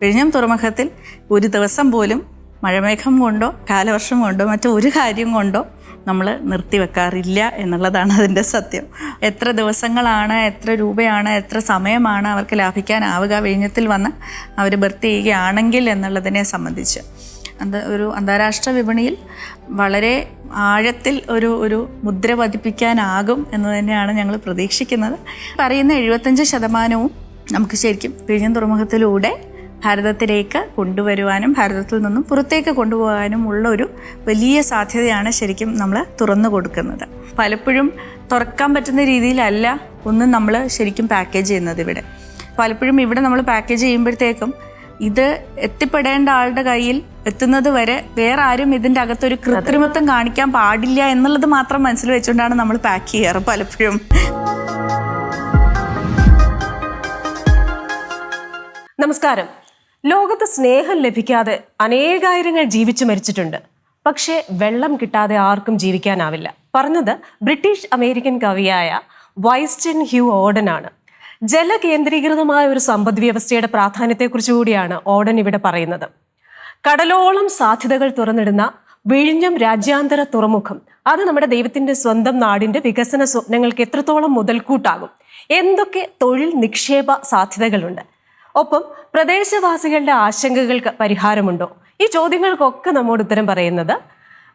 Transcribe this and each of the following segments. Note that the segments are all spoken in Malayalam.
വിഴിഞ്ഞം തുറമുഖത്തിൽ ഒരു ദിവസം പോലും മഴമേഘം കൊണ്ടോ കാലവർഷം കൊണ്ടോ മറ്റൊരു കാര്യം കൊണ്ടോ നമ്മൾ നിർത്തിവെക്കാറില്ല എന്നുള്ളതാണ് അതിൻ്റെ സത്യം. എത്ര ദിവസങ്ങളാണ്, എത്ര രൂപയാണ്, എത്ര സമയമാണ് അവർക്ക് ലാഭിക്കാനാവുക വിഴിഞ്ഞത്തിൽ വന്ന് അവർ ബർത്ത് ചെയ്യുകയാണെങ്കിൽ എന്നുള്ളതിനെ സംബന്ധിച്ച് ഒരു അന്താരാഷ്ട്ര വിപണിയിൽ വളരെ ആഴത്തിൽ ഒരു മുദ്ര പതിപ്പിക്കാനാകും എന്ന് തന്നെയാണ് ഞങ്ങൾ പ്രതീക്ഷിക്കുന്നത്. പറയുന്ന 75% നമുക്ക് ശരിക്കും വിഴിഞ്ഞം തുറമുഖത്തിലൂടെ ഭാരതത്തിലേക്ക് കൊണ്ടുവരുവാനും ഭാരതത്തിൽ നിന്നും പുറത്തേക്ക് കൊണ്ടുപോകാനും ഉള്ള ഒരു വലിയ സാധ്യതയാണ് ശരിക്കും നമ്മൾ തുറന്നു കൊടുക്കുന്നത്. പലപ്പോഴും തുറക്കാൻ പറ്റുന്ന രീതിയിലല്ല ഒന്നും നമ്മൾ ശരിക്കും പാക്കേജ് ചെയ്യുന്നത്. പലപ്പോഴും ഇവിടെ നമ്മൾ പാക്കേജ് ചെയ്യുമ്പോഴത്തേക്കും ഇത് എത്തിപ്പെടേണ്ട ആളുടെ കയ്യിൽ എത്തുന്നത് വരെ വേറെ ആരും ഇതിൻ്റെ അകത്തൊരു കൃത്രിമത്വം കാണിക്കാൻ പാടില്ല എന്നുള്ളത് മാത്രം മനസ്സിൽ വെച്ചുകൊണ്ടാണ് നമ്മൾ പാക്ക് ചെയ്യാറ് പലപ്പോഴും. നമസ്കാരം. ലോകത്ത് സ്നേഹം ലഭിക്കാതെ അനേകായിരങ്ങൾ ജീവിച്ചു മരിച്ചിട്ടുണ്ട്. പക്ഷേ വെള്ളം കിട്ടാതെ ആർക്കും ജീവിക്കാനാവില്ല. പറഞ്ഞത് ബ്രിട്ടീഷ് അമേരിക്കൻ കവിയായ വൈൻസ്റ്റൺ ഹ്യൂ ഓഡനാണ്. ജലകേന്ദ്രീകൃതമായ ഒരു സമ്പദ് വ്യവസ്ഥയുടെ പ്രാധാന്യത്തെക്കുറിച്ച് കൂടിയാണ് ഓഡൻ ഇവിടെ പറയുന്നത്. കടലോളം സാധ്യതകൾ തുറന്നിടുന്ന വിഴിഞ്ഞം രാജ്യാന്തര തുറമുഖം അത് നമ്മുടെ ദൈവത്തിന്റെ സ്വന്തം നാടിന്റെ വികസന സ്വപ്നങ്ങൾക്ക് എത്രത്തോളം മുതൽക്കൂട്ടാകും, എന്തൊക്കെ തൊഴിൽ നിക്ഷേപ സാധ്യതകളുണ്ട്, ഒപ്പം പ്രദേശവാസികളുടെ ആശങ്കകൾക്ക് പരിഹാരമുണ്ടോ, ഈ ചോദ്യങ്ങൾക്കൊക്കെ നമ്മോട് ഉത്തരം പറയുന്നത്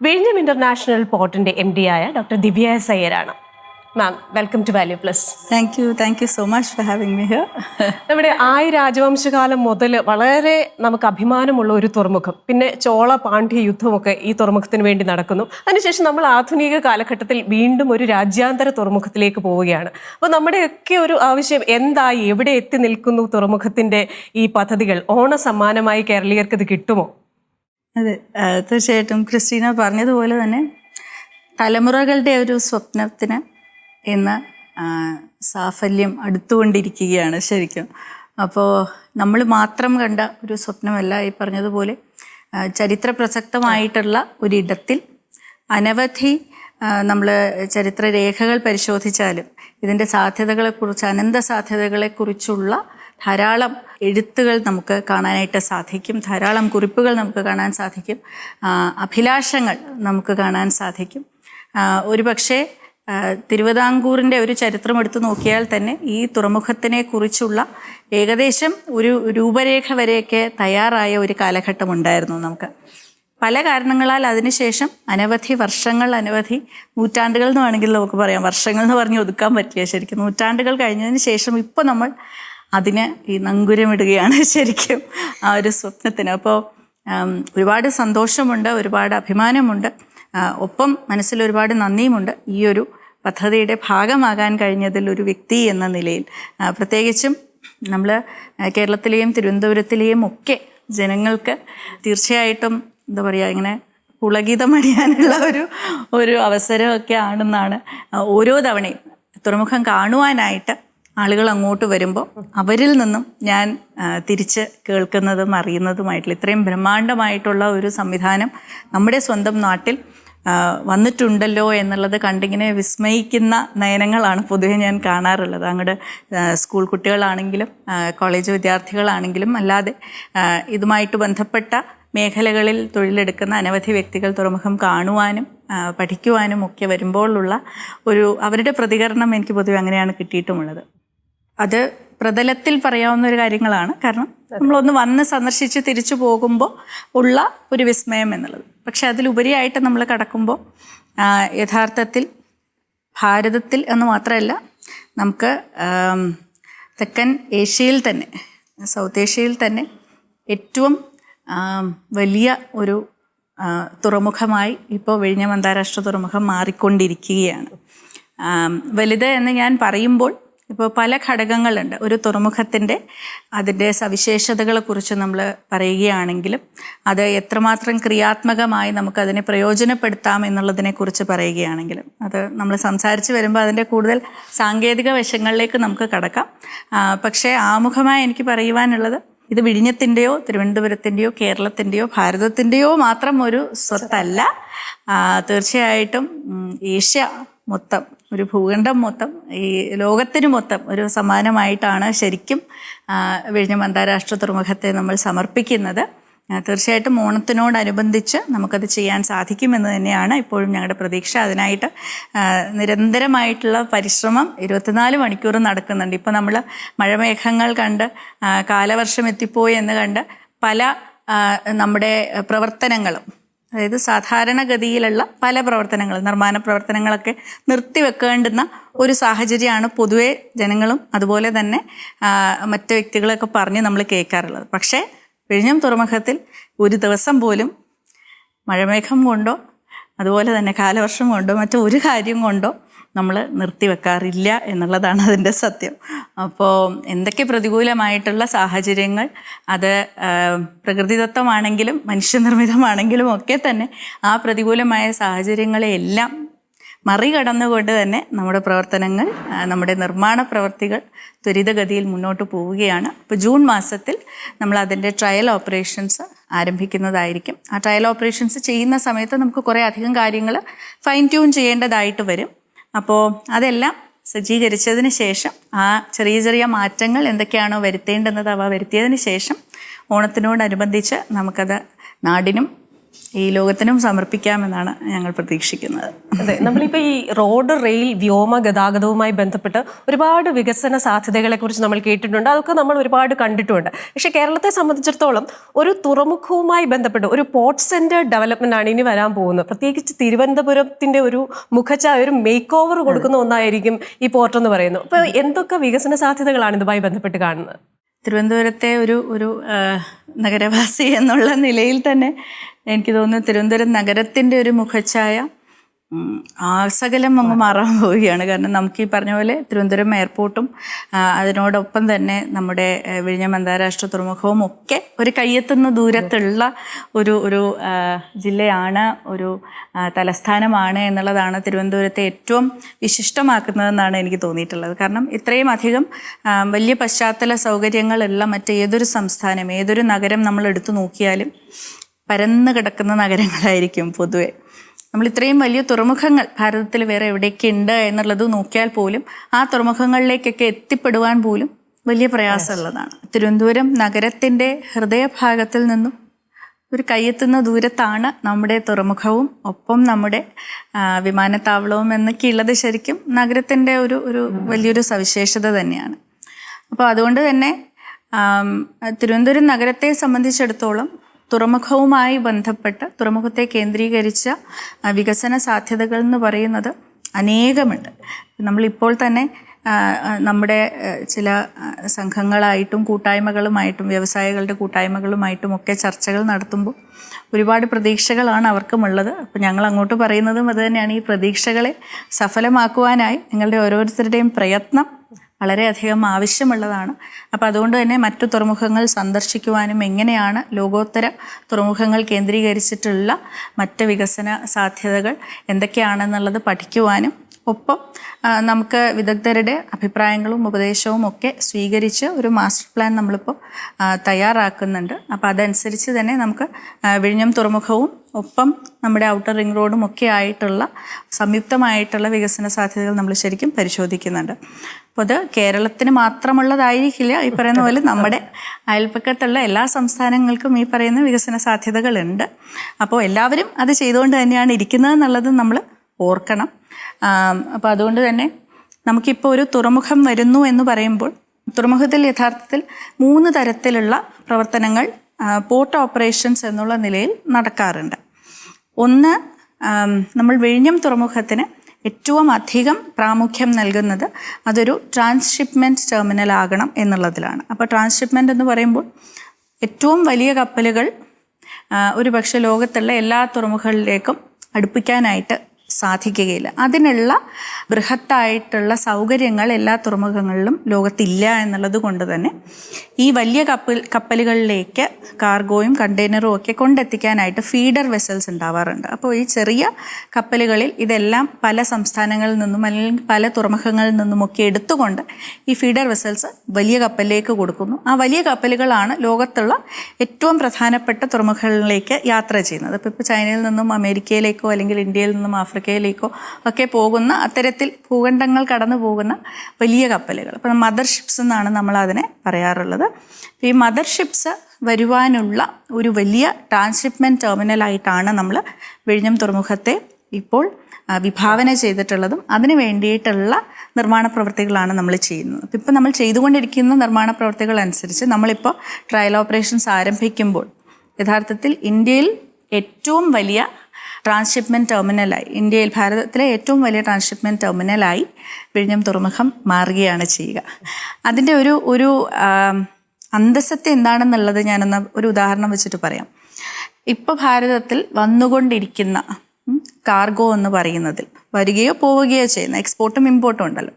വിഴിഞ്ഞം ഇന്റർനാഷണൽ പോർട്ടിന്റെ MD ആയ ഡോക്ടർ ദിവ്യ എസ് അയ്യരാണ്. Ma'am, welcome to value plus. Thank you so much for having me here. നമ്മുടെ രാജവംശകാലം മുതൽ വളരെ നമുക്ക് അഭിമാനമുള്ള ഒരു തുറമുഖം, പിന്നെ ചോള പാണ്ഡ്യ യുദ്ധമൊക്കെ ഈ തുറമുഖത്തിന് വേണ്ടി നടക്കുന്നു. അതിനുശേഷം നമ്മൾ ആധുനിക കാലഘട്ടത്തിൽ വീണ്ടും ഒരു രാജ്യാന്തര തുറമുഖത്തിലേക്ക് പോവുകയാണ്. അപ്പോൾ നമ്മുടെയൊക്കെ ഒരു ആവശ്യം എന്തായി, എവിടെ എത്തി നിൽക്കുന്നു തുറമുഖത്തിന്റെ ഈ പദ്ധതികൾ? ഓണ സമ്മാനമായി കേരളീയർക്ക് ഇത് കിട്ടുമോ? അതെ, തീർച്ചയായിട്ടും ക്രിസ്റ്റീന പറഞ്ഞതുപോലെ തന്നെ തലമുറകളുടെ ഒരു സ്വപ്നത്തിന് ഇന്ന് സാഫല്യം അടുത്തുകൊണ്ടിരിക്കുകയാണ് ശരിക്കും. അപ്പോൾ നമ്മൾ മാത്രം കണ്ട ഒരു സ്വപ്നമല്ല, ഈ പറഞ്ഞതുപോലെ ചരിത്ര പ്രസക്തമായിട്ടുള്ള ഒരിടത്തിൽ അനവധി നമ്മൾ ചരിത്രരേഖകൾ പരിശോധിച്ചാലും ഇതിൻ്റെ സാധ്യതകളെക്കുറിച്ച്, അനന്ത സാധ്യതകളെക്കുറിച്ചുള്ള ധാരാളം എഴുത്തുകൾ നമുക്ക് കാണാനായിട്ട് സാധിക്കും, ധാരാളം കുറിപ്പുകൾ നമുക്ക് കാണാൻ സാധിക്കും, അഭിലാഷങ്ങൾ നമുക്ക് കാണാൻ സാധിക്കും. ഒരുപക്ഷെ തിരുവിതാംകൂറിൻ്റെ ഒരു ചരിത്രം എടുത്തു നോക്കിയാൽ തന്നെ ഈ തുറമുഖത്തിനെ കുറിച്ചുള്ള ഏകദേശം ഒരു രൂപരേഖ വരെയൊക്കെ തയ്യാറായ ഒരു കാലഘട്ടം ഉണ്ടായിരുന്നു നമുക്ക്. പല കാരണങ്ങളാൽ അതിനുശേഷം അനവധി വർഷങ്ങൾ, അനവധി നൂറ്റാണ്ടുകൾ എന്ന് വേണമെങ്കിൽ നമുക്ക് പറയാം, വർഷങ്ങൾ എന്ന് പറഞ്ഞ് ഒതുക്കാൻ പറ്റില്ല ശരിക്കും. നൂറ്റാണ്ടുകൾ കഴിഞ്ഞതിന് ശേഷം ഇപ്പോൾ നമ്മൾ അതിന് ഈ നങ്കുരമിടുകയാണ് ശരിക്കും ആ ഒരു സ്വപ്നത്തിന്. അപ്പോൾ ഒരുപാട് സന്തോഷമുണ്ട്, ഒരുപാട് അഭിമാനമുണ്ട്, ഒപ്പം മനസ്സിൽ ഒരുപാട് നന്ദിയുമുണ്ട് ഈ ഒരു പദ്ധതിയുടെ ഭാഗമാകാൻ കഴിഞ്ഞതിൽ ഒരു വ്യക്തി എന്ന നിലയിൽ. പ്രത്യേകിച്ചും നമ്മൾ കേരളത്തിലെയും തിരുവനന്തപുരത്തിലെയും ഒക്കെ ജനങ്ങൾക്ക് തീർച്ചയായിട്ടും എന്താ പറയുക, ഇങ്ങനെ പുളകിതമണിയാനുള്ള ഒരു അവസരമൊക്കെ ആണെന്നാണ് ഓരോ തവണയും തുറമുഖം കാണുവാനായിട്ട് ആളുകൾ അങ്ങോട്ട് വരുമ്പോൾ അവരിൽ നിന്നും ഞാൻ തിരിച്ച് കേൾക്കുന്നതും അറിയുന്നതുമായിട്ടുള്ള ഇത്രയും ബ്രഹ്മാണ്ഡമായിട്ടുള്ള ഒരു സംവിധാനം നമ്മുടെ സ്വന്തം നാട്ടിൽ വന്നിട്ടുണ്ടല്ലോ എന്നുള്ളത് കണ്ടിങ്ങനെ വിസ്മയിക്കുന്ന നയനങ്ങളാണ് പൊതുവെ ഞാൻ കാണാറുള്ളത്. അങ്ങോട്ട് സ്കൂൾ കുട്ടികളാണെങ്കിലും കോളേജ് വിദ്യാർത്ഥികളാണെങ്കിലും അല്ലാതെ ഇതുമായിട്ട് ബന്ധപ്പെട്ട മേഖലകളിൽ തൊഴിലെടുക്കുന്ന അനവധി വ്യക്തികൾ തുറമുഖം കാണുവാനും പഠിക്കുവാനും ഒക്കെ വരുമ്പോഴുള്ള അവരുടെ പ്രതികരണം എനിക്ക് പൊതുവെ അങ്ങനെയാണ് കിട്ടിയിട്ടുമുള്ളത്. അത് പ്രതലത്തിൽ പറയാവുന്ന ഒരു കാര്യങ്ങളാണ്. കാരണം നമ്മളൊന്ന് വന്ന് സന്ദർശിച്ച് തിരിച്ചു പോകുമ്പോൾ ഉള്ള ഒരു വിസ്മയം എന്നുള്ളത്. പക്ഷെ അതിലുപരിയായിട്ട് നമ്മൾ കടക്കുമ്പോൾ യഥാർത്ഥത്തിൽ ഭാരതത്തിൽ എന്ന് മാത്രമല്ല, നമുക്ക് തെക്കൻ ഏഷ്യയിൽ തന്നെ, സൗത്ത് ഏഷ്യയിൽ തന്നെ ഏറ്റവും വലിയ ഒരു തുറമുഖമായി ഇപ്പോൾ വിഴിഞ്ഞം അന്താരാഷ്ട്ര തുറമുഖം മാറിക്കൊണ്ടിരിക്കുകയാണ്. വലുത് എന്ന് ഞാൻ പറയുമ്പോൾ ഇപ്പോൾ പല ഘടകങ്ങളുണ്ട്. ഒരു തുറമുഖത്തിൻ്റെ അതിൻ്റെ സവിശേഷതകളെക്കുറിച്ച് നമ്മൾ പറയുകയാണെങ്കിലും അത് എത്രമാത്രം ക്രിയാത്മകമായി നമുക്കതിനെ പ്രയോജനപ്പെടുത്താം എന്നുള്ളതിനെക്കുറിച്ച് പറയുകയാണെങ്കിലും അത് നമ്മൾ സംസാരിച്ച് വരുമ്പോൾ അതിൻ്റെ കൂടുതൽ സാങ്കേതിക വശങ്ങളിലേക്ക് നമുക്ക് കടക്കാം. പക്ഷേ ആമുഖമായി എനിക്ക് പറയുവാനുള്ളത്, ഇത് വിഴിഞ്ഞത്തിൻ്റെയോ തിരുവനന്തപുരത്തിൻ്റെയോ കേരളത്തിൻ്റെയോ ഭാരതത്തിൻ്റെയോ മാത്രം ഒരു സ്വത്തല്ല. തീർച്ചയായിട്ടും ഏഷ്യ മൊത്തം ഒരു ഭൂഖണ്ഡം മൊത്തം, ഈ ലോകത്തിന് മൊത്തം ഒരു സമ്മാനമായിട്ടാണ് ശരിക്കും വിഴിഞ്ഞം അന്താരാഷ്ട്ര തുറമുഖത്തെ നമ്മൾ സമർപ്പിക്കുന്നത്. തീർച്ചയായിട്ടും ഓണത്തിനോടനുബന്ധിച്ച് നമുക്കത് ചെയ്യാൻ സാധിക്കുമെന്ന് തന്നെയാണ് ഇപ്പോഴും ഞങ്ങളുടെ പ്രതീക്ഷ. അതിനായിട്ട് നിരന്തരമായിട്ടുള്ള പരിശ്രമം 24 മണിക്കൂറും നടക്കുന്നുണ്ട്. ഇപ്പോൾ നമ്മൾ മഴമേഘങ്ങൾ കണ്ട് കാലവർഷം എത്തിപ്പോയി എന്ന് കണ്ട് പല നമ്മുടെ പ്രവർത്തനങ്ങളും, അതായത് സാധാരണഗതിയിലുള്ള പല പ്രവർത്തനങ്ങളും, നിർമ്മാണ പ്രവർത്തനങ്ങളൊക്കെ നിർത്തിവെക്കേണ്ടുന്ന ഒരു സാഹചര്യമാണ് പൊതുവെ ജനങ്ങളും അതുപോലെ തന്നെ മറ്റ് വ്യക്തികളൊക്കെ പറഞ്ഞ് നമ്മൾ കേൾക്കാറുള്ളത്. പക്ഷേ വിഴിഞ്ഞം തുറമുഖത്തിൽ ഒരു ദിവസം പോലും മഴമേഘം കൊണ്ടോ അതുപോലെ തന്നെ കാലവർഷം കൊണ്ടോ മറ്റോ ഒരു കാര്യം കൊണ്ടോ നമ്മൾ നിർത്തിവെക്കാറില്ല എന്നുള്ളതാണ് അതിൻ്റെ സത്യം. അപ്പോൾ എന്തൊക്കെ പ്രതികൂലമായിട്ടുള്ള സാഹചര്യങ്ങൾ, അത് പ്രകൃതിദത്തമാണെങ്കിലും മനുഷ്യനിർമ്മിതമാണെങ്കിലും ഒക്കെ തന്നെ ആ പ്രതികൂലമായ സാഹചര്യങ്ങളെയെല്ലാം മറികടന്നുകൊണ്ട് തന്നെ നമ്മുടെ പ്രവർത്തനങ്ങൾ, നമ്മുടെ നിർമ്മാണ പ്രവർത്തികൾ ത്വരിതഗതിയിൽ മുന്നോട്ട് പോവുകയാണ്. ഇപ്പോൾ ജൂൺ മാസത്തിൽ നമ്മൾ അതിൻ്റെ ട്രയൽ ഓപ്പറേഷൻസ് ആരംഭിക്കുന്നതായിരിക്കും. ആ ട്രയൽ ഓപ്പറേഷൻസ് ചെയ്യുന്ന സമയത്ത് നമുക്ക് കുറേ അധികം കാര്യങ്ങൾ ഫൈൻ ട്യൂൺ ചെയ്യേണ്ടതായിട്ട് വരും. അപ്പോൾ അതെല്ലാം സജ്ജീകരിച്ചതിന് ശേഷം ആ ചെറിയ ചെറിയ മാറ്റങ്ങൾ എന്തൊക്കെയാണോ വരുത്തേണ്ടുന്നത് അവ വരുത്തിയതിന് ശേഷം ഓണത്തിനോടനുബന്ധിച്ച് നമുക്കത് നാടിനും ഈ ലോകത്തിനും സമർപ്പിക്കാമെന്നാണ് ഞങ്ങൾ പ്രതീക്ഷിക്കുന്നത്. അതെ, നമ്മളിപ്പോൾ ഈ റോഡ്, റെയിൽ, വ്യോമ ഗതാഗതവുമായി ബന്ധപ്പെട്ട് ഒരുപാട് വികസന സാധ്യതകളെ കുറിച്ച് നമ്മൾ കേട്ടിട്ടുണ്ട്, അതൊക്കെ നമ്മൾ ഒരുപാട് കണ്ടിട്ടുണ്ട്. പക്ഷേ കേരളത്തെ സംബന്ധിച്ചിടത്തോളം ഒരു തുറമുഖവുമായി ബന്ധപ്പെട്ട് ഒരു പോർട്ട് സെന്റർ ഡെവലപ്മെന്റ് ആണ് ഇനി വരാൻ പോകുന്നത്. പ്രത്യേകിച്ച് തിരുവനന്തപുരത്തിന്റെ ഒരു ഒരു മേക്ക് ഓവർ കൊടുക്കുന്ന ഒന്നായിരിക്കും ഈ പോർട്ട് എന്ന് പറയുന്നത്. അപ്പോൾ എന്തൊക്കെ വികസന സാധ്യതകളാണ് ഇതുമായി ബന്ധപ്പെട്ട് കാണുന്നത്? തിരുവനന്തപുരത്തെ ഒരു നഗരവാസി എന്നുള്ള നിലയിൽ തന്നെ എനിക്ക് തോന്നുന്നു തിരുവനന്തപുരം നഗരത്തിൻ്റെ ഒരു മുഖച്ഛായ ആസകലം അങ്ങ് മാറാൻ പോവുകയാണ്. കാരണം നമുക്ക് ഈ പറഞ്ഞ പോലെ തിരുവനന്തപുരം എയർപോർട്ടും അതിനോടൊപ്പം തന്നെ നമ്മുടെ വിഴിഞ്ഞം അന്താരാഷ്ട്ര തുറമുഖവും ഒക്കെ ഒരു കയ്യെത്തുന്ന ദൂരത്തുള്ള ഒരു ജില്ലയാണ്, ഒരു തലസ്ഥാനമാണ് എന്നുള്ളതാണ് തിരുവനന്തപുരത്തെ ഏറ്റവും വിശിഷ്ടമാക്കുന്നതെന്നാണ് എനിക്ക് തോന്നിയിട്ടുള്ളത്. കാരണം ഇത്രയും അധികം വലിയ പശ്ചാത്തല സൗകര്യങ്ങളുള്ള മറ്റേതൊരു സംസ്ഥാനം, ഏതൊരു നഗരം നമ്മൾ എടുത്തു നോക്കിയാലും പരന്നു കിടക്കുന്ന നഗരങ്ങളായിരിക്കും പൊതുവെ. നമ്മൾ ഇത്രയും വലിയ തുറമുഖങ്ങൾ ഭാരതത്തിൽ വേറെ എവിടെയൊക്കെ ഉണ്ട് എന്നുള്ളത് നോക്കിയാൽ പോലും ആ തുറമുഖങ്ങളിലേക്കൊക്കെ എത്തിപ്പെടുവാൻ പോലും വലിയ പ്രയാസമുള്ളതാണ്. തിരുവനന്തപുരം നഗരത്തിൻ്റെ ഹൃദയഭാഗത്തിൽ നിന്നും ഒരു കയ്യെത്തുന്ന ദൂരത്താണ് നമ്മുടെ തുറമുഖവും ഒപ്പം നമ്മുടെ വിമാനത്താവളവും എന്നൊക്കെയുള്ളത്. ശരിക്കും നഗരത്തിൻ്റെ ഒരു വലിയൊരു സവിശേഷത തന്നെയാണ്. അപ്പോൾ അതുകൊണ്ട് തന്നെ തിരുവനന്തപുരം നഗരത്തെ സംബന്ധിച്ചിടത്തോളം തുറമുഖവുമായി ബന്ധപ്പെട്ട് തുറമുഖത്തെ കേന്ദ്രീകരിച്ച വികസന സാധ്യതകൾ എന്ന് പറയുന്നത് അനേകമുണ്ട്. നമ്മളിപ്പോൾ തന്നെ നമ്മുടെ ചില സംഘങ്ങളായിട്ടും കൂട്ടായ്മകളുമായിട്ടും വ്യവസായികളുടെ കൂട്ടായ്മകളുമായിട്ടും ഒക്കെ ചർച്ചകൾ നടത്തുമ്പോൾ ഒരുപാട് പ്രതീക്ഷകളാണ് അവർക്കുമുള്ളത്. അപ്പോൾ ഞങ്ങൾ അങ്ങോട്ട് പറയുന്നതും അത് തന്നെയാണ്. ഈ പ്രതീക്ഷകളെ സഫലമാക്കുവാനായി നിങ്ങളുടെ ഓരോരുത്തരുടെയും പ്രയത്നം വളരെയധികം ആവശ്യമുള്ളതാണ്. അപ്പോൾ അതുകൊണ്ട് തന്നെ മറ്റു തുറമുഖങ്ങൾ സന്ദർശിക്കുവാനും എങ്ങനെയാണ് ലോകോത്തര തുറമുഖങ്ങൾ കേന്ദ്രീകരിച്ചിട്ടുള്ള മറ്റ് വികസന സാധ്യതകൾ എന്തൊക്കെയാണെന്നുള്ളത് പഠിക്കുവാനും ഒപ്പം നമുക്ക് വിദഗ്ധരുടെ അഭിപ്രായങ്ങളും ഉപദേശവും ഒക്കെ സ്വീകരിച്ച് ഒരു മാസ്റ്റർ പ്ലാൻ നമ്മളിപ്പോൾ തയ്യാറാക്കുന്നുണ്ട്. അപ്പോൾ അതനുസരിച്ച് തന്നെ നമുക്ക് വിഴിഞ്ഞം തുറമുഖവും ഒപ്പം നമ്മുടെ ഔട്ടർ റിംഗ് റോഡും ഒക്കെ ആയിട്ടുള്ള സംയുക്തമായിട്ടുള്ള വികസന സാധ്യതകൾ നമ്മൾ ശരിക്കും പരിശോധിക്കുന്നുണ്ട്. അപ്പോൾ അത് കേരളത്തിന് മാത്രമുള്ളതായിരിക്കില്ല. ഈ പറയുന്ന പോലെ നമ്മുടെ അയൽപ്പക്കത്തുള്ള എല്ലാ സംസ്ഥാനങ്ങൾക്കും ഈ പറയുന്ന വികസന സാധ്യതകളുണ്ട്. അപ്പോൾ എല്ലാവരും അത് ചെയ്തുകൊണ്ട് തന്നെയാണ് ഇരിക്കുന്നത് എന്നുള്ളത് നമ്മൾ ഓർക്കണം. അപ്പോൾ അതുകൊണ്ട് തന്നെ നമുക്കിപ്പോൾ ഒരു തുറമുഖം വരുന്നു എന്ന് പറയുമ്പോൾ തുറമുഖത്തിൽ യഥാർത്ഥത്തിൽ 3 തരത്തിലുള്ള പ്രവർത്തനങ്ങൾ പോർട്ട് ഓപ്പറേഷൻസ് എന്നുള്ള നിലയിൽ നടക്കാറുണ്ട്. ഒന്ന്, നമ്മൾ വിഴിഞ്ഞം തുറമുഖത്തിന് ഏറ്റവും അധികം പ്രാമുഖ്യം നൽകുന്നത് അതൊരു ട്രാൻസ്ഷിപ്മെൻറ്റ് ടെർമിനൽ ആകണം എന്നുള്ളതിലാണ്. അപ്പോൾ ട്രാൻസ്ഷിപ്മെൻറ്റ് എന്ന് പറയുമ്പോൾ ഏറ്റവും വലിയ കപ്പലുകൾ ഒരു പക്ഷേ ലോകത്തുള്ള എല്ലാ തുറമുഖങ്ങളിലേക്കും അടുപ്പിക്കാനായിട്ട് സാധിക്കുകയില്ല. അതിനുള്ള ബൃഹത്തായിട്ടുള്ള സൗകര്യങ്ങൾ എല്ലാ തുറമുഖങ്ങളിലും ലോകത്തില്ല എന്നുള്ളത് കൊണ്ട് തന്നെ ഈ വലിയ കപ്പലുകളിലേക്ക് കാർഗോയും കണ്ടെയ്നറും ഒക്കെ കൊണ്ടെത്തിക്കാനായിട്ട് ഫീഡർ വെസൽസ് ഉണ്ടാവാറുണ്ട്. അപ്പോൾ ഈ ചെറിയ കപ്പലുകളിൽ ഇതെല്ലാം പല സംസ്ഥാനങ്ങളിൽ നിന്നും അല്ലെങ്കിൽ പല തുറമുഖങ്ങളിൽ നിന്നുമൊക്കെ എടുത്തുകൊണ്ട് ഈ ഫീഡർ വെസൽസ് വലിയ കപ്പലിലേക്ക് കൊടുക്കുന്നു. ആ വലിയ കപ്പലുകളാണ് ലോകത്തുള്ള ഏറ്റവും പ്രധാനപ്പെട്ട തുറമുഖങ്ങളിലേക്ക് യാത്ര ചെയ്യുന്നത്. അപ്പോൾ ചൈനയിൽ നിന്നും അമേരിക്കയിലേക്കോ അല്ലെങ്കിൽ ഇന്ത്യയിൽ നിന്നും ആഫ്രിക്കയിലേക്കോ ആഫ്രിക്കയിലേക്കോ ഒക്കെ പോകുന്ന അത്തരത്തിൽ ഭൂഖണ്ഡങ്ങൾ കടന്നു പോകുന്ന വലിയ കപ്പലുകൾ. അപ്പം മദർ ഷിപ്സ് എന്നാണ് നമ്മൾ അതിനെ പറയാറുള്ളത്. ഈ മദർ ഷിപ്സ് വരുവാനുള്ള ഒരു വലിയ ട്രാൻസ്ഷിപ്മെൻറ്റ് ടെർമിനലായിട്ടാണ് നമ്മൾ വിഴിഞ്ഞം തുറമുഖത്തെ ഇപ്പോൾ വിഭാവന ചെയ്തിട്ടുള്ളതും അതിന് വേണ്ടിയിട്ടുള്ള നിർമ്മാണ പ്രവൃത്തികളാണ് നമ്മൾ ചെയ്യുന്നത്. അപ്പോൾ ഇപ്പോൾ നമ്മൾ ചെയ്തുകൊണ്ടിരിക്കുന്ന നിർമ്മാണ പ്രവൃത്തികൾ അനുസരിച്ച് നമ്മളിപ്പോൾ ട്രയൽ ഓപ്പറേഷൻസ് ആരംഭിക്കുമ്പോൾ യഥാർത്ഥത്തിൽ ഇന്ത്യയിൽ ഏറ്റവും വലിയ ട്രാൻസ്ഷിപ്മെൻറ്റ് ടെർമിനലായി, ഇന്ത്യയിൽ ഭാരതത്തിലെ ഏറ്റവും വലിയ ട്രാൻസ്ഷിപ്മെൻറ്റ് ടെർമിനലായി വിഴിഞ്ഞം തുറമുഖം മാറുകയാണ് ചെയ്യുക. അതിൻ്റെ ഒരു അന്തസ്സത്തെ എന്താണെന്നുള്ളത് ഞാനൊന്ന് ഒരു ഉദാഹരണം വെച്ചിട്ട് പറയാം. ഇപ്പോൾ ഭാരതത്തിൽ വന്നുകൊണ്ടിരിക്കുന്ന കാർഗോ എന്ന് പറയുന്നതിൽ വരികയോ പോവുകയോ ചെയ്യുന്ന എക്സ്പോർട്ടും ഇമ്പോർട്ടും ഉണ്ടല്ലോ.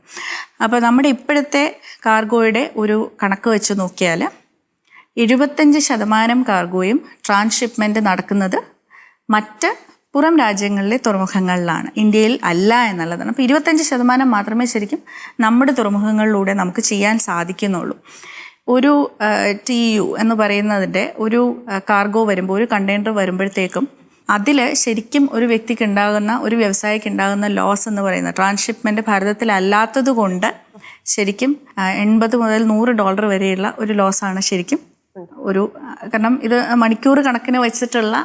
അപ്പോൾ നമ്മുടെ ഇപ്പോഴത്തെ കാർഗോയുടെ ഒരു കണക്ക് വെച്ച് നോക്കിയാൽ 75% കാർഗോയും ട്രാൻസ്ഷിപ്മെൻറ്റ് നടക്കുന്നത് മറ്റ് പുറം രാജ്യങ്ങളിലെ തുറമുഖങ്ങളിലാണ്, ഇന്ത്യയിൽ അല്ല എന്നുള്ളതാണ്. അപ്പോൾ 25% മാത്രമേ ശരിക്കും നമ്മുടെ തുറമുഖങ്ങളിലൂടെ നമുക്ക് ചെയ്യാൻ സാധിക്കുന്നുള്ളൂ. ഒരു TEU എന്ന് പറയുന്നതിൻ്റെ ഒരു കാർഗോ വരുമ്പോൾ, ഒരു കണ്ടെയ്നർ വരുമ്പോഴത്തേക്കും അതിൽ ശരിക്കും ഒരു വ്യക്തിക്ക് ഉണ്ടാകുന്ന, ഒരു വ്യവസായിക്ക് ഉണ്ടാകുന്ന ലോസ് എന്ന് പറയുന്നത് ട്രാൻസ്ഷിപ്മെൻറ്റ് ഭാരതത്തിലല്ലാത്തത് കൊണ്ട് ശരിക്കും $80 മുതൽ $100 വരെയുള്ള ഒരു ലോസാണ് ശരിക്കും ഒരു. കാരണം ഇത് മണിക്കൂർ കണക്കിന് വെച്ചിട്ടുള്ള,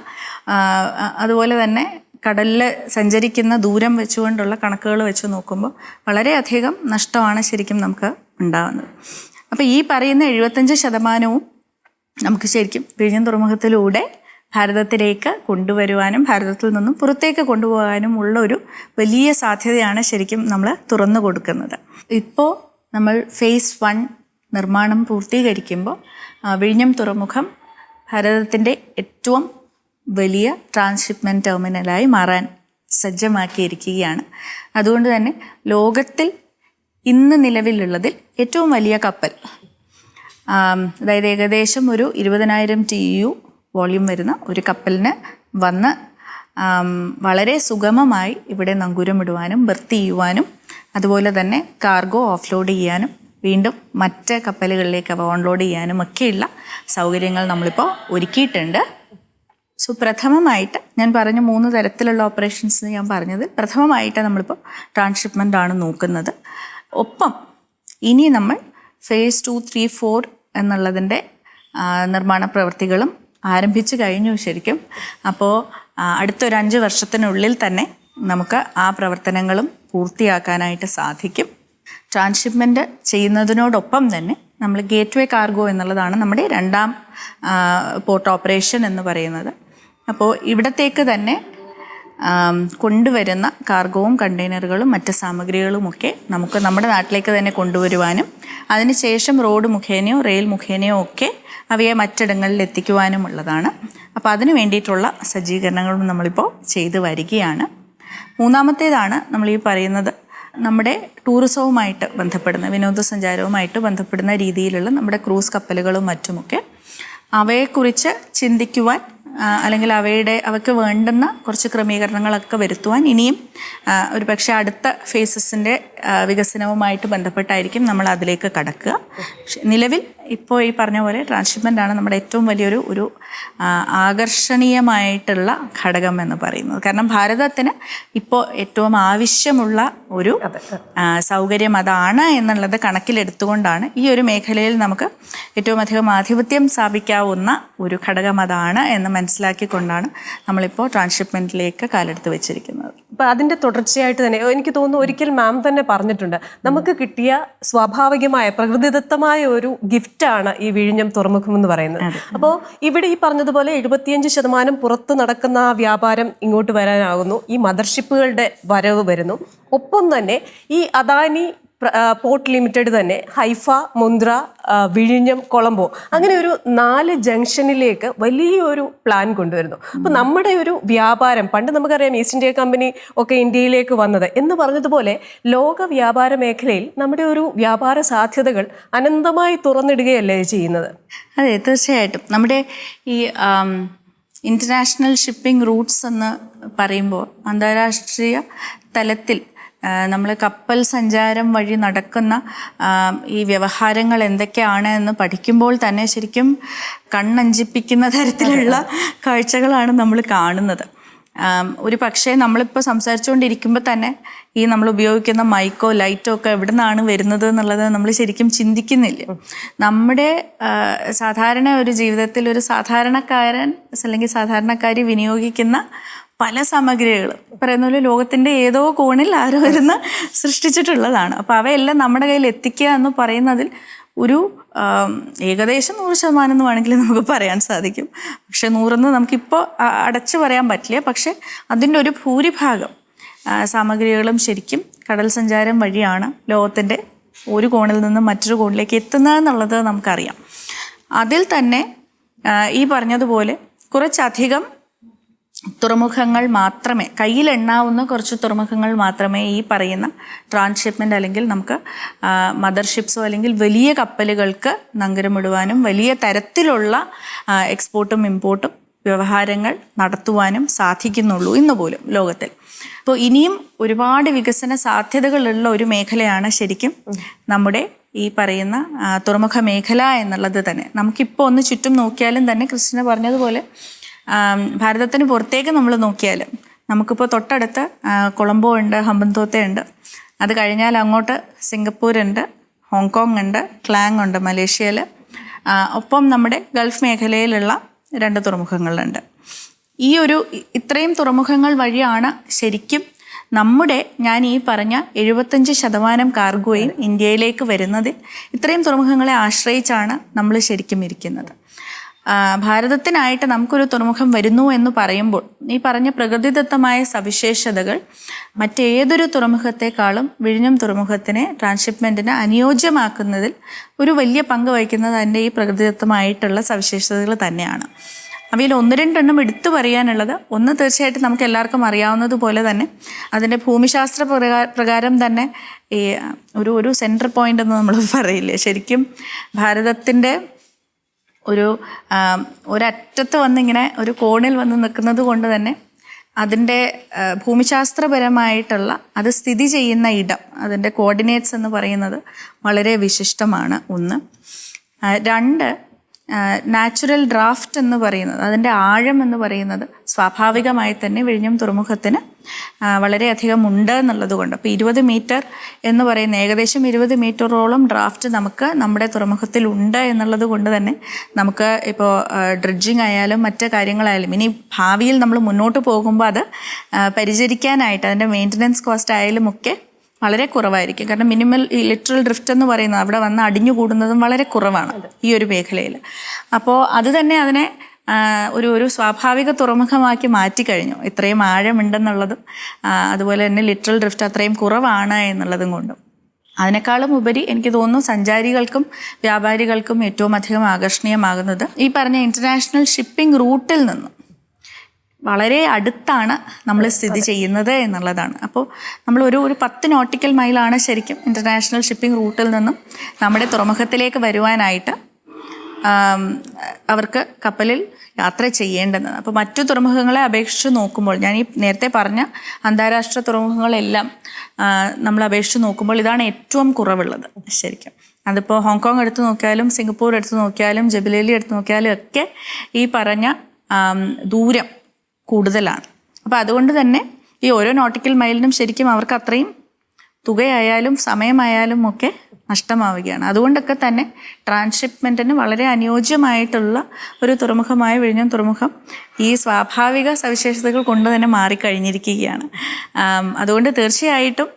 അതുപോലെ തന്നെ കടലിൽ സഞ്ചരിക്കുന്ന ദൂരം വെച്ചുകൊണ്ടുള്ള കണക്കുകൾ വെച്ച് നോക്കുമ്പോൾ വളരെയധികം നഷ്ടമാണ് ശരിക്കും നമുക്ക് ഉണ്ടാകുന്നത്. അപ്പോൾ ഈ പറയുന്ന 75% നമുക്ക് ശരിക്കും വിഴിഞ്ഞം തുറമുഖത്തിലൂടെ ഭാരതത്തിലേക്ക് കൊണ്ടുവരുവാനും ഭാരതത്തിൽ നിന്നും പുറത്തേക്ക് കൊണ്ടുപോകാനും ഉള്ള ഒരു വലിയ സാധ്യതയാണ് ശരിക്കും നമ്മൾ തുറന്നു കൊടുക്കുന്നത്. ഇപ്പോൾ നമ്മൾ ഫേസ് 1 നിർമ്മാണം പൂർത്തീകരിക്കുമ്പോൾ വിഴിഞ്ഞം തുറമുഖം ഭാരതത്തിൻ്റെ ഏറ്റവും വലിയ ട്രാൻസ്ഷിപ്മെൻറ്റ് ടെർമിനലായി മാറാൻ സജ്ജമാക്കിയിരിക്കുകയാണ്. അതുകൊണ്ട് തന്നെ ലോകത്തിൽ ഇന്ന് നിലവിലുള്ളതിൽ ഏറ്റവും വലിയ കപ്പൽ, അതായത് ഏകദേശം ഒരു 20,000 TEU വോള്യൂം വരുന്ന ഒരു കപ്പലിന് വന്ന് വളരെ സുഗമമായി ഇവിടെ നങ്കൂരമിടുവാനും ബർത്ത് ചെയ്യുവാനും അതുപോലെ തന്നെ കാർഗോ ഓഫ്ലോഡ് ചെയ്യാനും വീണ്ടും മറ്റ് കപ്പലുകളിലേക്ക് അവ ഓൺലോഡ് ചെയ്യാനും ഒക്കെയുള്ള സൗകര്യങ്ങൾ നമ്മളിപ്പോൾ ഒരുക്കിയിട്ടുണ്ട്. സോ പ്രഥമമായിട്ട് ഞാൻ പറഞ്ഞ 3 തരത്തിലുള്ള ഓപ്പറേഷൻസ് ഞാൻ പറഞ്ഞത്, പ്രഥമമായിട്ട് നമ്മളിപ്പോൾ ട്രാൻസ്ഷിപ്മെൻ്റ് ആണ് നോക്കുന്നത്. ഒപ്പം ഇനി നമ്മൾ ഫേസ് 2, 3, 4 എന്നുള്ളതിൻ്റെ നിർമ്മാണ പ്രവൃത്തികളും ആരംഭിച്ചു കഴിഞ്ഞു ശരിക്കും. അപ്പോൾ അടുത്തൊരു 5 വർഷത്തിനുള്ളിൽ തന്നെ നമുക്ക് ആ പ്രവർത്തനങ്ങളും പൂർത്തിയാക്കാനായിട്ട് സാധിക്കും. ട്രാൻസ്ഷിപ്മെൻറ്റ് ചെയ്യുന്നതിനോടൊപ്പം തന്നെ നമ്മൾ ഗേറ്റ്വേ കാർഗോ എന്നുള്ളതാണ് നമ്മുടെ 2ാം പോർട്ട് ഓപ്പറേഷൻ എന്ന് പറയുന്നത്. അപ്പോൾ ഇവിടത്തേക്ക് തന്നെ കൊണ്ടുവരുന്ന കാർഗോവും കണ്ടെയ്നറുകളും മറ്റ് സാമഗ്രികളുമൊക്കെ നമുക്ക് നമ്മുടെ നാട്ടിലേക്ക് തന്നെ കൊണ്ടുവരുവാനും അതിനുശേഷം റോഡ് മുഖേനയോ റെയിൽ മുഖേനയോ ഒക്കെ അവയെ മറ്റിടങ്ങളിൽ എത്തിക്കുവാനുമുള്ളതാണ്. അപ്പോൾ അതിന് വേണ്ടിയിട്ടുള്ള സജ്ജീകരണങ്ങളും നമ്മളിപ്പോൾ ചെയ്തു വരികയാണ്. 3ാമത്തേതാണ് നമ്മൾ ഈ പറയുന്നത്, നമ്മുടെ ടൂറിസവുമായിട്ട് ബന്ധപ്പെടുന്ന, വിനോദസഞ്ചാരവുമായിട്ട് ബന്ധപ്പെടുന്ന രീതിയിലുള്ള നമ്മുടെ ക്രൂസ് കപ്പലുകളും മറ്റുമൊക്കെ അവയെക്കുറിച്ച് ചിന്തിക്കുവാൻ അല്ലെങ്കിൽ അവയ്ക്ക് വേണ്ടുന്ന കുറച്ച് ക്രമീകരണങ്ങളൊക്കെ വരുത്തുവാൻ ഇനിയും ഒരു പക്ഷേ അടുത്ത ഫേസസിൻ്റെ വികസനവുമായിട്ട് ബന്ധപ്പെട്ടായിരിക്കും നമ്മൾ അതിലേക്ക് കടക്കുക. നിലവിൽ ഇപ്പോൾ ഈ പറഞ്ഞ പോലെ ട്രാൻസ്ഷിപ്മെൻ്റാണ് നമ്മുടെ ഏറ്റവും വലിയൊരു ആകർഷണീയമായിട്ടുള്ള ഘടകം എന്ന് പറയുന്നത്. കാരണം ഭാരതത്തിന് ഇപ്പോൾ ഏറ്റവും ആവശ്യമുള്ള ഒരു സൗകര്യം അതാണ് എന്നുള്ളത് കണക്കിലെടുത്തുകൊണ്ടാണ് ഈ ഒരു മേഖലയിൽ നമുക്ക് ഏറ്റവും അധികം ആധിപത്യം സ്ഥാപിക്കാവുന്ന ഒരു ഘടകം അതാണ് എന്ന് മനസ്സിലാക്കിക്കൊണ്ടാണ് നമ്മളിപ്പോൾ ട്രാൻസ്ഷിപ്മെൻറ്റിലേക്ക് കാലെടുത്ത് വെച്ചിരിക്കുന്നത്. അപ്പം അതിൻ്റെ തുടർച്ചയായിട്ട് തന്നെ എനിക്ക് തോന്നുന്നു, ഒരിക്കൽ മാം തന്നെ പറഞ്ഞിട്ടുണ്ട്, നമുക്ക് കിട്ടിയ സ്വാഭാവികമായ പ്രകൃതിദത്തമായ ഒരു ഗിഫ്റ്റാണ് ഈ വിഴിഞ്ഞം തുറമുഖം എന്ന് പറയുന്നത്. അപ്പോൾ ഇവിടെ ഈ പറഞ്ഞതുപോലെ 75% പുറത്ത് നടക്കുന്ന ആ വ്യാപാരം ഇങ്ങോട്ട് വരാനാകുന്നു, ഈ മദർഷിപ്പുകളുടെ വരവ് വരുന്നു. ഒപ്പം തന്നെ ഈ അദാനി പോർട്ട് ലിമിറ്റഡ് തന്നെ ഹൈഫ, മുന്ദ്ര, വിഴിഞ്ഞം, കൊളംബോ അങ്ങനെ ഒരു 4 ജംഗ്ഷനിലേക്ക് വലിയൊരു പ്ലാൻ കൊണ്ടുവരുന്നു. അപ്പോൾ നമ്മുടെ ഒരു വ്യാപാരം, പണ്ട് നമുക്കറിയാം ഈസ്റ്റ് ഇന്ത്യ കമ്പനി ഒക്കെ ഇന്ത്യയിലേക്ക് വന്നത് എന്ന് പറഞ്ഞതുപോലെ ലോക വ്യാപാര മേഖലയിൽ നമ്മുടെ ഒരു വ്യാപാര സാധ്യതകൾ അനന്തമായി തുറന്നിടുകയല്ലേ ചെയ്യുന്നത്? അതെ, തീർച്ചയായിട്ടും. നമ്മുടെ ഈ ഇൻ്റർനാഷണൽ ഷിപ്പിംഗ് റൂട്ട്സ് എന്ന് പറയുമ്പോൾ അന്താരാഷ്ട്രീയ തലത്തിൽ നമ്മൾ കപ്പൽ സഞ്ചാരം വഴി നടക്കുന്ന ഈ വ്യവഹാരങ്ങൾ എന്തൊക്കെയാണ് എന്ന് പഠിക്കുമ്പോൾ തന്നെ ശരിക്കും കണ്ണഞ്ചിപ്പിക്കുന്ന തരത്തിലുള്ള കാഴ്ചകളാണ് നമ്മൾ കാണുന്നത്. ഒരു പക്ഷേ നമ്മളിപ്പോൾ സംസാരിച്ചുകൊണ്ടിരിക്കുമ്പോൾ തന്നെ ഈ നമ്മൾ ഉപയോഗിക്കുന്ന മൈക്കോ ലൈറ്റോ ഒക്കെ എവിടെ നിന്നാണ് വരുന്നത് എന്നുള്ളത് നമ്മൾ ശരിക്കും ചിന്തിക്കുന്നില്ല. നമ്മുടെ സാധാരണ ഒരു ജീവിതത്തിൽ ഒരു സാധാരണക്കാരൻ അല്ലെങ്കിൽ സാധാരണക്കാരി വിനിയോഗിക്കുന്ന പല സാമഗ്രികൾ പറയുന്ന പോലെ ലോകത്തിൻ്റെ ഏതോ കോണിൽ ആരോ ഇരുന്ന് സൃഷ്ടിച്ചിട്ടുള്ളതാണ്. അപ്പോൾ അവയെല്ലാം നമ്മുടെ കയ്യിൽ എത്തിക്കുക എന്ന് പറയുന്നതിൽ ഒരു ഏകദേശം 100% എന്ന് വേണമെങ്കിൽ നമുക്ക് പറയാൻ സാധിക്കും. പക്ഷെ 100 നമുക്കിപ്പോൾ അടച്ചു പറയാൻ പറ്റില്ല. പക്ഷെ അതിൻ്റെ ഒരു ഭൂരിഭാഗം സാമഗ്രികളും ശരിക്കും കടൽ സഞ്ചാരം വഴിയാണ് ലോകത്തിൻ്റെ ഒരു കോണിൽ നിന്ന് മറ്റൊരു കോണിലേക്ക് എത്തുന്നതെന്നുള്ളത് നമുക്കറിയാം. അതിൽ തന്നെ ഈ പറഞ്ഞതുപോലെ കുറച്ചധികം തുറമുഖങ്ങൾ മാത്രമേ, കയ്യിലെണ്ണാവുന്ന കുറച്ച് തുറമുഖങ്ങൾ മാത്രമേ ഈ പറയുന്ന ട്രാൻസ്ഷിപ്മെൻ്റ് അല്ലെങ്കിൽ നമുക്ക് മദർഷിപ്സോ അല്ലെങ്കിൽ വലിയ കപ്പലുകൾക്ക് നങ്കൂരമിടുവാനും വലിയ തരത്തിലുള്ള എക്സ്പോർട്ടും ഇമ്പോർട്ടും വ്യവഹാരങ്ങൾ നടത്തുവാനും സാധിക്കുന്നുള്ളൂ ഇന്ന് പോലും ലോകത്തിൽ. അപ്പോൾ ഇനിയും ഒരുപാട് വികസന സാധ്യതകളുള്ള ഒരു മേഖലയാണ് ശരിക്കും നമ്മുടെ ഈ പറയുന്ന തുറമുഖ മേഖല എന്നുള്ളത് തന്നെ. നമുക്കിപ്പോൾ ഒന്ന് ചുറ്റും നോക്കിയാലും തന്നെ ക്രിസ്റ്റീന പറഞ്ഞതുപോലെ ഭാരതത്തിന് പുറത്തേക്ക് നമ്മൾ നോക്കിയാൽ നമുക്കിപ്പോൾ തൊട്ടടുത്ത് കൊളംബോ ഉണ്ട്, ഹമ്പൻതോത്ത ഉണ്ട്. അത് കഴിഞ്ഞാൽ അങ്ങോട്ട് സിംഗപ്പൂരുണ്ട്, ഹോങ്കോങ് ഉണ്ട്, ക്ലാങ് ഉണ്ട് മലേഷ്യയിൽ. ഒപ്പം നമ്മുടെ ഗൾഫ് മേഖലയിലുള്ള 2 തുറമുഖങ്ങളുണ്ട്. ഈ ഇത്രയും തുറമുഖങ്ങൾ വഴിയാണ് ശരിക്കും നമ്മുടെ ഞാൻ ഈ പറഞ്ഞ 75% കാർഗോയും ഇന്ത്യയിലേക്ക് വരുന്നതിൽ ഇത്രയും തുറമുഖങ്ങളെ ആശ്രയിച്ചാണ് നമ്മൾ ശരിക്കും ഇരിക്കുന്നത്. ഭാരതത്തിനായിട്ട് നമുക്കൊരു തുറമുഖം വരുന്നു എന്ന് പറയുമ്പോൾ ഈ പറഞ്ഞ പ്രകൃതിദത്തമായ സവിശേഷതകൾ മറ്റേതൊരു തുറമുഖത്തെക്കാളും വിഴിഞ്ഞം തുറമുഖത്തിനെ ട്രാൻസ്ഷിപ്മെൻറ്റിന് അനുയോജ്യമാക്കുന്നതിൽ ഒരു വലിയ പങ്ക് വഹിക്കുന്നത് അതിൻ്റെ ഈ പ്രകൃതിദത്തമായിട്ടുള്ള സവിശേഷതകൾ തന്നെയാണ്. അവയിൽ 1-2 എടുത്തു പറയാനുള്ളത്, ഒന്ന് തീർച്ചയായിട്ടും നമുക്ക് എല്ലാവർക്കും അറിയാവുന്നതുപോലെ തന്നെ അതിൻ്റെ ഭൂമിശാസ്ത്ര പ്രകാരം തന്നെ ഈ ഒരു സെൻട്രൽ പോയിന്റ് എന്ന് നമ്മൾ പറയില്ലേ, ശരിക്കും ഭാരതത്തിൻ്റെ ഒരറ്റത്ത് വന്നിങ്ങനെ ഒരു കോണിൽ വന്ന് നിൽക്കുന്നത് കൊണ്ട് തന്നെ അതിൻ്റെ ഭൂമിശാസ്ത്രപരമായിട്ടുള്ള അത് സ്ഥിതി ചെയ്യുന്ന ഇടം, അതിൻ്റെ കോർഡിനേറ്റ്സ് എന്ന് പറയുന്നത് വളരെ വിശിഷ്ടമാണ്. 1. 2, നാച്ചുറൽ ഡ്രാഫ്റ്റ് എന്ന് പറയുന്നത്, അതിൻ്റെ ആഴം എന്ന് പറയുന്നത് സ്വാഭാവികമായി തന്നെ വിഴിഞ്ഞം തുറമുഖത്തിന് വളരെയധികം ഉണ്ട് എന്നുള്ളത് കൊണ്ട്. അപ്പോൾ 20 മീറ്റർ എന്ന് പറയുന്ന ഏകദേശം 20 മീറ്ററോളം ഡ്രാഫ്റ്റ് നമുക്ക് നമ്മുടെ തുറമുഖത്തിൽ ഉണ്ട് എന്നുള്ളത് കൊണ്ട് തന്നെ നമുക്ക് ഇപ്പോൾ ഡ്രഡ്ജിങ് ആയാലും മറ്റ് കാര്യങ്ങളായാലും ഇനി ഭാവിയിൽ നമ്മൾ മുന്നോട്ട് പോകുമ്പോൾ അത് പരിചരിക്കാനായിട്ട് അതിൻ്റെ മെയിൻ്റനൻസ് കോസ്റ്റ് ആയാലും ഒക്കെ വളരെ കുറവായിരിക്കും. കാരണം മിനിമൽ ഈ ലിറ്ററൽ ഡ്രിഫ്റ്റ് എന്ന് പറയുന്നത് അവിടെ വന്ന് അടിഞ്ഞുകൂടുന്നതും വളരെ കുറവാണ് ഈ ഒരു മേഖലയിൽ. അപ്പോൾ അത് തന്നെ അതിനെ ഒരു സ്വാഭാവിക തുറമുഖമാക്കി മാറ്റിക്കഴിഞ്ഞു. ഇത്രയും ആഴമുണ്ടെന്നുള്ളതും അതുപോലെ തന്നെ ലിറ്ററൽ ഡ്രിഫ്റ്റ് അത്രയും കുറവാണ് എന്നുള്ളതും കൊണ്ടും. അതിനേക്കാളും ഉപരി എനിക്ക് തോന്നുന്നു സഞ്ചാരികൾക്കും വ്യാപാരികൾക്കും ഏറ്റവും അധികം ആകർഷണീയമാകുന്നത് ഈ പറഞ്ഞ ഇൻ്റർനാഷണൽ ഷിപ്പിംഗ് റൂട്ടിൽ നിന്നും വളരെ അടുത്താണ് നമ്മൾ സ്ഥിതി ചെയ്യുന്നത് എന്നുള്ളതാണ്. അപ്പോൾ നമ്മൾ ഒരു 10 നോട്ടിക്കൽ മൈലാണ് ശരിക്കും ഇൻ്റർനാഷണൽ ഷിപ്പിംഗ് റൂട്ടിൽ നിന്നും നമ്മുടെ തുറമുഖത്തിലേക്ക് വരുവാനായിട്ട് അവർക്ക് കപ്പലിൽ യാത്ര ചെയ്യേണ്ടത്. അപ്പോൾ മറ്റു തുറമുഖങ്ങളെ അപേക്ഷിച്ച് നോക്കുമ്പോൾ ഞാൻ ഈ നേരത്തെ പറഞ്ഞ അന്താരാഷ്ട്ര തുറമുഖങ്ങളെല്ലാം നമ്മൾ അപേക്ഷിച്ച് നോക്കുമ്പോൾ ഇതാണ് ഏറ്റവും കുറവുള്ളത് ശരിക്കും. അതിപ്പോൾ ഹോങ്കോങ് എടുത്ത് നോക്കിയാലും സിംഗപ്പൂർ എടുത്ത് നോക്കിയാലും ജബലേലി എടുത്ത് നോക്കിയാലും ഒക്കെ ഈ പറഞ്ഞ ദൂരം കൂടുതലാണ്. അപ്പോൾ അതുകൊണ്ട് തന്നെ ഈ ഓരോ നോട്ടിക്കൽ മൈലിനും ശരിക്കും അവർക്ക് അത്രയും തുകയായാലും സമയമായാലും ഒക്കെ നഷ്ടമാവുകയാണ്. അതുകൊണ്ടൊക്കെ തന്നെ ട്രാൻസ്ഷിപ്മെൻറ്റിന് വളരെ അനുയോജ്യമായിട്ടുള്ള ഒരു തുറമുഖമായ വിഴിഞ്ഞം തുറമുഖം ഈ സ്വാഭാവിക സവിശേഷതകൾ കൊണ്ട് തന്നെ മാറിക്കഴിഞ്ഞിരിക്കുകയാണ്. അതുകൊണ്ട് തീർച്ചയായിട്ടും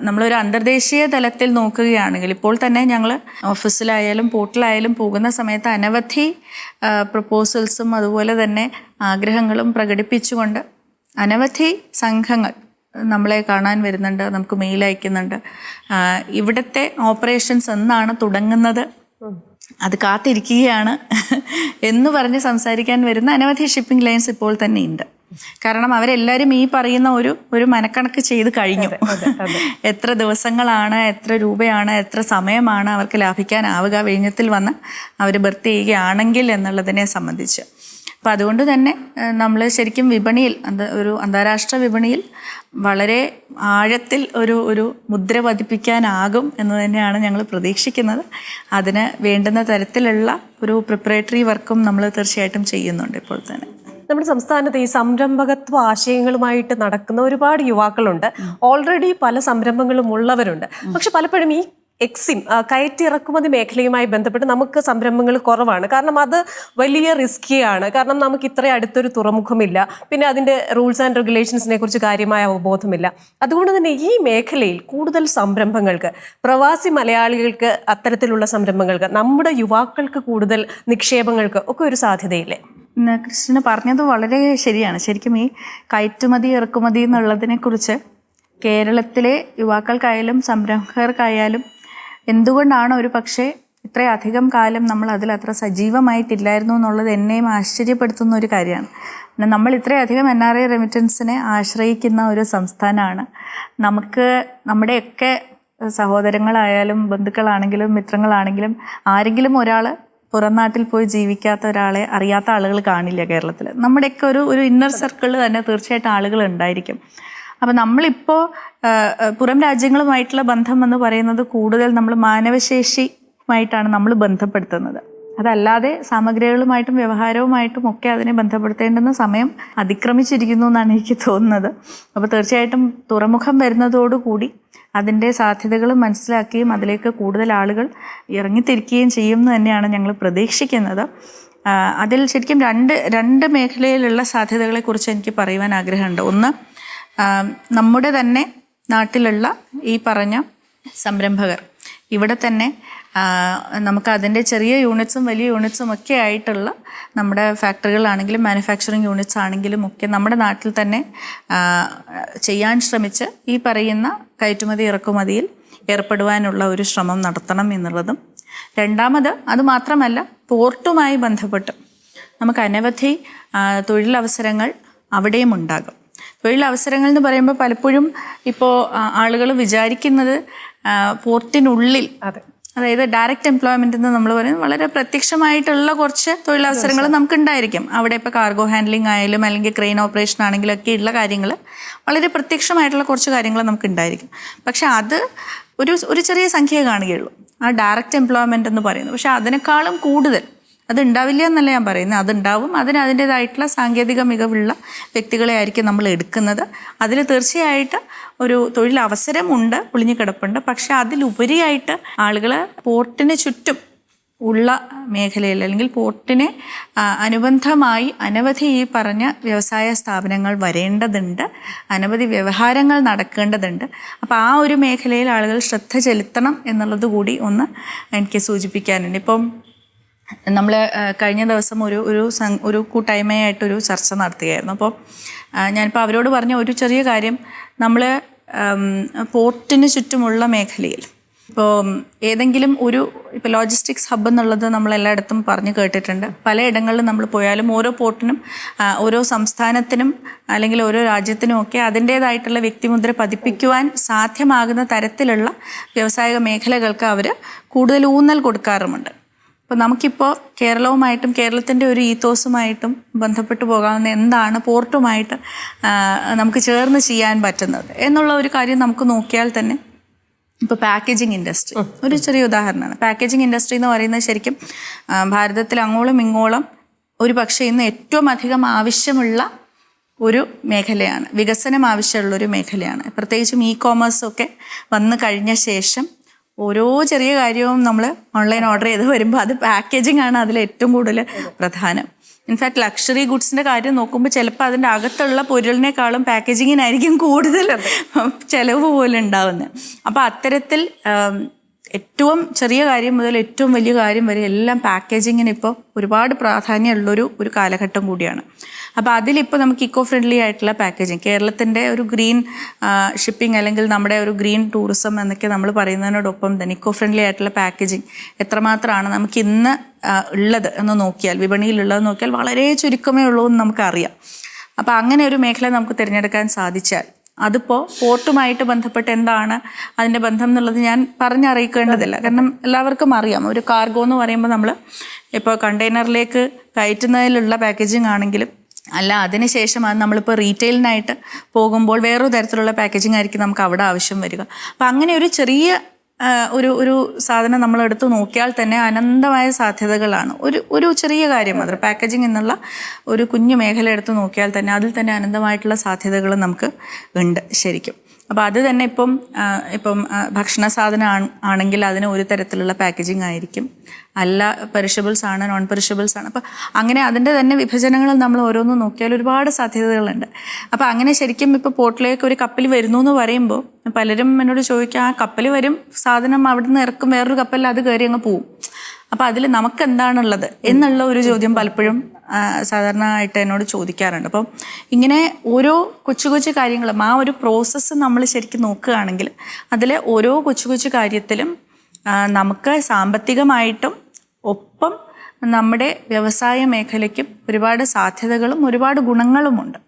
നമ്മളൊരു അന്തർദേശീയ തലത്തിൽ നോക്കുകയാണെങ്കിൽ ഇപ്പോൾ തന്നെ ഞങ്ങൾ ഓഫീസിലായാലും പോർട്ടിലായാലും പോകുന്ന സമയത്ത് അനവധി പ്രപ്പോസൽസും അതുപോലെ തന്നെ ആഗ്രഹങ്ങളും പ്രകടിപ്പിച്ചുകൊണ്ട് അനവധി സംഘങ്ങൾ നമ്മളെ കാണാൻ വരുന്നുണ്ട്, നമുക്ക് മെയിൽ അയക്കുന്നുണ്ട്. ഇവിടുത്തെ ഓപ്പറേഷൻസ് എന്നാണ് തുടങ്ങുന്നത്, അത് കാത്തിരിക്കുകയാണ് എന്ന് പറഞ്ഞ് സംസാരിക്കാൻ വരുന്ന അനവധി ഷിപ്പിംഗ് ലൈൻസ് ഇപ്പോൾ തന്നെ ഉണ്ട്. കാരണം അവരെല്ലാവരും ഈ പറയുന്ന ഒരു മനക്കണക്ക് ചെയ്ത് കഴിഞ്ഞു. എത്ര ദിവസങ്ങളാണ്, എത്ര രൂപയാണ്, എത്ര സമയമാണ് അവർക്ക് ലാഭിക്കാനാവുക വിഴിഞ്ഞത്തിൽ വന്ന് അവർ ബർത്ത് ചെയ്യുകയാണെങ്കിൽ എന്നുള്ളതിനെ സംബന്ധിച്ച്. അപ്പം അതുകൊണ്ട് തന്നെ നമ്മൾ ശരിക്കും വിപണിയിൽ ഒരു അന്താരാഷ്ട്ര വിപണിയിൽ വളരെ ആഴത്തിൽ ഒരു മുദ്ര പതിപ്പിക്കാനാകും എന്ന് തന്നെയാണ് ഞങ്ങൾ പ്രതീക്ഷിക്കുന്നത്. അതിന് വേണ്ടുന്ന തരത്തിലുള്ള ഒരു പ്രിപ്പറേറ്ററി വർക്കും നമ്മൾ തീർച്ചയായിട്ടും ചെയ്യുന്നുണ്ട് ഇപ്പോൾ തന്നെ. നമ്മുടെ സംസ്ഥാനത്ത് ഈ സംരംഭകത്വ ആശയങ്ങളുമായിട്ട് നടക്കുന്ന ഒരുപാട് യുവാക്കളുണ്ട്. ഓൾറെഡി പല സംരംഭങ്ങളും ഉള്ളവരുണ്ട്. പക്ഷെ പലപ്പോഴും ഈ കയറ്റി ഇറക്കുമതി മേഖലയുമായി ബന്ധപ്പെട്ട് നമുക്ക് സംരംഭങ്ങൾ കുറവാണ്. കാരണം അത് വലിയ റിസ്കിയാണ്. കാരണം നമുക്ക് ഇത്ര അടുത്തൊരു തുറമുഖമില്ല, പിന്നെ അതിൻ്റെ റൂൾസ് ആൻഡ് റെഗുലേഷൻസിനെ കുറിച്ച് കാര്യമായ അവബോധമില്ല. അതുകൊണ്ട് തന്നെ ഈ മേഖലയിൽ കൂടുതൽ സംരംഭങ്ങൾക്ക്, പ്രവാസി മലയാളികൾക്ക് അത്തരത്തിലുള്ള സംരംഭങ്ങൾക്ക്, നമ്മുടെ യുവാക്കൾക്ക് കൂടുതൽ നിക്ഷേപങ്ങൾക്ക് ഒക്കെ ഒരു സാധ്യതയില്ലേ? ക്രിസ്റ്റിന പറഞ്ഞത് വളരെ ശരിയാണ്. ശരിക്കും ഈ കയറ്റുമതി ഇറക്കുമതി എന്നുള്ളതിനെ കുറിച്ച് കേരളത്തിലെ യുവാക്കൾക്കായാലും സംരംഭകർക്കായാലും എന്തുകൊണ്ടാണ് ഒരു പക്ഷേ ഇത്രയധികം കാലം നമ്മൾ അതിൽ അത്ര സജീവമായിട്ടില്ലായിരുന്നു എന്നുള്ളത് എന്നെയും ആശ്ചര്യപ്പെടുത്തുന്ന ഒരു കാര്യമാണ്. നമ്മൾ ഇത്രയധികം NRI റെമിറ്റൻസിനെ ആശ്രയിക്കുന്ന ഒരു സംസ്ഥാനമാണ്. നമുക്ക് നമ്മുടെയൊക്കെ സഹോദരങ്ങളായാലും ബന്ധുക്കളാണെങ്കിലും മിത്രങ്ങളാണെങ്കിലും ആരെങ്കിലും ഒരാൾ പുറം നാട്ടിൽ പോയി ജീവിക്കാത്ത ഒരാളെ അറിയാത്ത ആളുകൾ കാണില്ല കേരളത്തിൽ. നമ്മുടെയൊക്കെ ഒരു ഇന്നർ സർക്കിളിൽ തന്നെ തീർച്ചയായിട്ടും ആളുകൾ ഉണ്ടായിരിക്കും. അപ്പം നമ്മളിപ്പോൾ പുറം രാജ്യങ്ങളുമായിട്ടുള്ള ബന്ധം എന്ന് പറയുന്നത് കൂടുതൽ നമ്മൾ മാനവശേഷിയുമായിട്ടാണ് നമ്മൾ ബന്ധപ്പെടുത്തുന്നത്. അതല്ലാതെ സാമഗ്രികളുമായിട്ടും വ്യവഹാരവുമായിട്ടും ഒക്കെ അതിനെ ബന്ധപ്പെടുത്തേണ്ടുന്ന സമയം അതിക്രമിച്ചിരിക്കുന്നു എന്നാണ് എനിക്ക് തോന്നുന്നത്. അപ്പോൾ തീർച്ചയായിട്ടും തുറമുഖം വരുന്നതോടുകൂടി അതിൻ്റെ സാധ്യതകൾ മനസ്സിലാക്കുകയും അതിലേക്ക് കൂടുതൽ ആളുകൾ ഇറങ്ങിത്തിരിക്കുകയും ചെയ്യും എന്ന് തന്നെയാണ് ഞങ്ങൾ പ്രതീക്ഷിക്കുന്നത്. അതിൽ ശരിക്കും രണ്ട് മേഖലയിലുള്ള സാധ്യതകളെക്കുറിച്ച് എനിക്ക് പറയുവാൻ ആഗ്രഹമുണ്ട്. ഒന്ന്, നമ്മുടെ തന്നെ നാട്ടിലുള്ള ഈ പറഞ്ഞ സംരംഭകർ ഇവിടെ തന്നെ നമുക്ക് അതിൻ്റെ ചെറിയ യൂണിറ്റ്സും വലിയ യൂണിറ്റ്സും ഒക്കെ ആയിട്ടുള്ള നമ്മുടെ ഫാക്ടറികളാണെങ്കിലും മാനുഫാക്ചറിങ് യൂണിറ്റ്സ് ആണെങ്കിലും ഒക്കെ നമ്മുടെ നാട്ടിൽ തന്നെ ചെയ്യാൻ ശ്രമിച്ച് ഈ പറയുന്ന കയറ്റുമതി ഇറക്കുമതിയിൽ ഏർപ്പെടുവാനുള്ള ഒരു ശ്രമം നടത്തണം എന്നുള്ളതും. രണ്ടാമത്, അതുമാത്രമല്ല, പോർട്ടുമായി ബന്ധപ്പെട്ട് നമുക്ക് അനവധി തൊഴിലവസരങ്ങൾ അവിടെയും ഉണ്ടാകും. തൊഴിലവസരങ്ങൾ എന്ന് പറയുമ്പോൾ പലപ്പോഴും ഇപ്പോൾ ആളുകൾ വിചാരിക്കുന്നത് പോർട്ടിനുള്ളിൽ, അതായത് ഡയറക്റ്റ് എംപ്ലോയ്മെൻ്റ് എന്ന് നമ്മൾ പറയുന്നത് വളരെ പ്രത്യക്ഷമായിട്ടുള്ള കുറച്ച് തൊഴിലവസരങ്ങൾ നമുക്ക് ഉണ്ടായിരിക്കും. അവിടെ ഇപ്പോൾ കാർഗോ ഹാൻഡ്ലിംഗ് ആയാലും അല്ലെങ്കിൽ ക്രെയിൻ ഓപ്പറേഷൻ ആണെങ്കിലും ഒക്കെ ഉള്ള കാര്യങ്ങൾ, വളരെ പ്രത്യക്ഷമായിട്ടുള്ള കുറച്ച് കാര്യങ്ങൾ നമുക്ക് ഉണ്ടായിരിക്കും. പക്ഷെ അത് ഒരു ചെറിയ സംഖ്യ കാണുകയുള്ളൂ, ആ ഡയറക്റ്റ് എംപ്ലോയ്മെൻ്റ് എന്ന് പറയുന്നത്. പക്ഷെ അതിനേക്കാളും കൂടുതൽ അതുണ്ടാവില്ല എന്നല്ല ഞാൻ പറയുന്നത്, അതുണ്ടാവും. അതിൻ്റേതായിട്ടുള്ള സാങ്കേതിക മികവുള്ള വ്യക്തികളെ ആയിരിക്കും നമ്മൾ എടുക്കുന്നത്. അതിൽ തീർച്ചയായിട്ടും ഒരു തൊഴിലവസരമുണ്ട്, ഒളിഞ്ഞു കിടപ്പുണ്ട്. പക്ഷെ അതിലുപരിയായിട്ട് ആളുകൾ പോർട്ടിന് ചുറ്റും ഉള്ള മേഖലയിൽ അല്ലെങ്കിൽ പോർട്ടിനെ അനുബന്ധമായി അനവധി ഈ പറഞ്ഞ വ്യവസായ സ്ഥാപനങ്ങൾ വരേണ്ടതുണ്ട്, അനവധി വ്യവഹാരങ്ങൾ നടക്കേണ്ടതുണ്ട്. അപ്പോൾ ആ ഒരു മേഖലയിൽ ആളുകൾ ശ്രദ്ധ ചെലുത്തണം എന്നുള്ളത് കൂടി ഒന്ന് എനിക്ക് സൂചിപ്പിക്കാനുണ്ട്. ഇപ്പം നമ്മൾ കഴിഞ്ഞ ദിവസം ഒരു കൂട്ടായ്മയായിട്ടൊരു ചർച്ച നടത്തുകയായിരുന്നു. അപ്പോൾ ഞാനിപ്പോൾ അവരോട് പറഞ്ഞ ഒരു ചെറിയ കാര്യം, നമ്മൾ പോർട്ടിന് ചുറ്റുമുള്ള മേഖലയിൽ ഇപ്പോൾ ഏതെങ്കിലും ഇപ്പോൾ ലോജിസ്റ്റിക്സ് ഹബ്ബ് എന്നുള്ളത് നമ്മളെല്ലായിടത്തും പറഞ്ഞു കേട്ടിട്ടുണ്ട്. പലയിടങ്ങളിലും നമ്മൾ പോയാലും ഓരോ പോർട്ടിനും ഓരോ സംസ്ഥാനത്തിനും അല്ലെങ്കിൽ ഓരോ രാജ്യത്തിനും ഒക്കെ അതിൻ്റേതായിട്ടുള്ള വ്യക്തിമുദ്ര പതിപ്പിക്കുവാൻ സാധ്യമാകുന്ന തരത്തിലുള്ള വ്യാവസായിക മേഖലകൾക്ക് അവർ കൂടുതൽ ഊന്നൽ കൊടുക്കാറുമുണ്ട്. അപ്പോൾ നമുക്കിപ്പോൾ കേരളവുമായിട്ടും കേരളത്തിൻ്റെ ഒരു ഈത്തോസുമായിട്ടും ബന്ധപ്പെട്ടു പോകാവുന്ന എന്താണ് പോർട്ടുമായിട്ട് നമുക്ക് ചേർന്ന് ചെയ്യാൻ പറ്റുന്നത് എന്നുള്ള ഒരു കാര്യം നമുക്ക് നോക്കിയാൽ തന്നെ, ഇപ്പോൾ പാക്കേജിങ് ഇൻഡസ്ട്രി ഒരു ചെറിയ ഉദാഹരണമാണ്. പാക്കേജിങ് ഇൻഡസ്ട്രി എന്ന് പറയുന്നത് ശരിക്കും ഭാരതത്തിൽ അങ്ങോളം ഇങ്ങോളം ഒരു പക്ഷേ ഇന്ന് ഏറ്റവും അധികം ആവശ്യമുള്ള ഒരു മേഖലയാണ്, വികസനം ആവശ്യമുള്ളൊരു മേഖലയാണ്. പ്രത്യേകിച്ചും കോമേഴ്സൊക്കെ വന്നു കഴിഞ്ഞ ശേഷം ഓരോ ചെറിയ കാര്യവും നമ്മൾ ഓൺലൈൻ ഓർഡർ ചെയ്ത് വരുമ്പോൾ അത് പാക്കേജിംഗ് ആണ് അതിൽ ഏറ്റവും കൂടുതൽ പ്രധാനം. ഇൻഫാക്ട് ലക്ഷറി ഗുഡ്സിൻ്റെ കാര്യം നോക്കുമ്പോൾ ചിലപ്പോൾ അതിൻ്റെ അകത്തുള്ള പൊരുളിനേക്കാളും പാക്കേജിങ്ങിനായിരിക്കും കൂടുതൽ ചിലവ് പോലും ഉണ്ടാവുന്നത്. അപ്പോൾ അത്തരത്തിൽ ഏറ്റവും ചെറിയ കാര്യം മുതൽ ഏറ്റവും വലിയ കാര്യം വരെ എല്ലാം പാക്കേജിങ്ങിന് ഇപ്പോൾ ഒരുപാട് പ്രാധാന്യമുള്ളൊരു കാലഘട്ടം കൂടിയാണ്. അപ്പോൾ അതിലിപ്പോൾ നമുക്ക് ഇക്കോ ഫ്രണ്ട്ലി ആയിട്ടുള്ള പാക്കേജിങ്, കേരളത്തിൻ്റെ ഒരു ഗ്രീൻ ഷിപ്പിംഗ് അല്ലെങ്കിൽ നമ്മുടെ ഒരു ഗ്രീൻ ടൂറിസം എന്നൊക്കെ നമ്മൾ പറയുന്നതിനോടൊപ്പം തന്നെ ഇക്കോ ഫ്രണ്ട്ലി ആയിട്ടുള്ള പാക്കേജിങ് എത്രമാത്രമാണ് നമുക്ക് ഇന്ന് ഉള്ളത് എന്ന് നോക്കിയാൽ, വിപണിയിലുള്ളത് നോക്കിയാൽ വളരെ ചുരുക്കമേ ഉള്ളൂ എന്ന് നമുക്കറിയാം. അപ്പോൾ അങ്ങനെ ഒരു മേഖല നമുക്ക് തിരഞ്ഞെടുക്കാൻ സാധിച്ചാൽ അതിപ്പോൾ പോർട്ടുമായിട്ട് ബന്ധപ്പെട്ട് എന്താണ് അതിൻ്റെ ബന്ധം എന്നുള്ളത് ഞാൻ പറഞ്ഞറിയിക്കേണ്ടതില്ല. കാരണം എല്ലാവർക്കും അറിയാം, ഒരു കാർഗോ എന്ന് പറയുമ്പോൾ നമ്മൾ ഇപ്പോൾ കണ്ടെയ്നറിലേക്ക് കയറ്റുന്നതിലുള്ള പാക്കേജിങ് ആണെങ്കിലും അല്ല, അതിനുശേഷം അത് നമ്മളിപ്പോൾ റീറ്റെയിലിനായിട്ട് പോകുമ്പോൾ വേറൊരു തരത്തിലുള്ള പാക്കേജിങ് ആയിരിക്കും നമുക്ക് അവിടെ ആവശ്യം വരിക. അപ്പം അങ്ങനെ ഒരു ചെറിയ ഒരു സാധനം നമ്മളെടുത്ത് നോക്കിയാൽ തന്നെ അനന്തമായ സാധ്യതകളാണ്. ഒരു ചെറിയ കാര്യം മാത്രം, പാക്കേജിങ് എന്നുള്ള ഒരു കുഞ്ഞു മേഖല എടുത്ത് നോക്കിയാൽ തന്നെ അതിൽ തന്നെ അനന്തമായിട്ടുള്ള സാധ്യതകൾ നമുക്ക് ഉണ്ട് ശരിക്കും. അപ്പോൾ അത് തന്നെ ഇപ്പം ഭക്ഷണ സാധനം ആണെങ്കിൽ അതിന് ഒരു തരത്തിലുള്ള പാക്കേജിങ് ആയിരിക്കും, അല്ല പെരിഷബിൾസ് ആണ്, നോൺ പെരിഷബിൾസ് ആണ്. അപ്പോൾ അങ്ങനെ അതിൻ്റെ തന്നെ വിഭജനങ്ങൾ നമ്മൾ ഓരോന്നും നോക്കിയാൽ ഒരുപാട് സാധ്യതകളുണ്ട്. അപ്പോൾ അങ്ങനെ ശരിക്കും ഇപ്പോൾ പോർട്ടിലേക്ക് ഒരു കപ്പൽ വരുന്നു എന്ന് പറയുമ്പോൾ പലരും എന്നോട് ചോദിക്കുക, ആ കപ്പൽ വരും, സാധനം അവിടെ നിന്ന് ഇറക്കും, വേറൊരു കപ്പലിൽ അത് കയറി അങ്ങ് പോവും, അപ്പോൾ അതിൽ നമുക്ക് എന്താണുള്ളത് എന്നുള്ള ഒരു ചോദ്യം പലപ്പോഴും സാധാരണയായിട്ട് എന്നോട് ചോദിക്കാറുണ്ട്. അപ്പം ഇങ്ങനെ ഓരോ കൊച്ചു കൊച്ചു കാര്യങ്ങളും ആ ഒരു പ്രോസസ്സ് നമ്മൾ ശരിക്കും നോക്കുകയാണെങ്കിൽ അതിൽ ഓരോ കൊച്ചു കൊച്ചു കാര്യത്തിലും നമുക്ക് സാമ്പത്തികമായിട്ടും ഒപ്പം നമ്മുടെ വ്യവസായ മേഖലയ്ക്കും ഒരുപാട് സാധ്യതകളും ഒരുപാട് ഗുണങ്ങളുമുണ്ട്.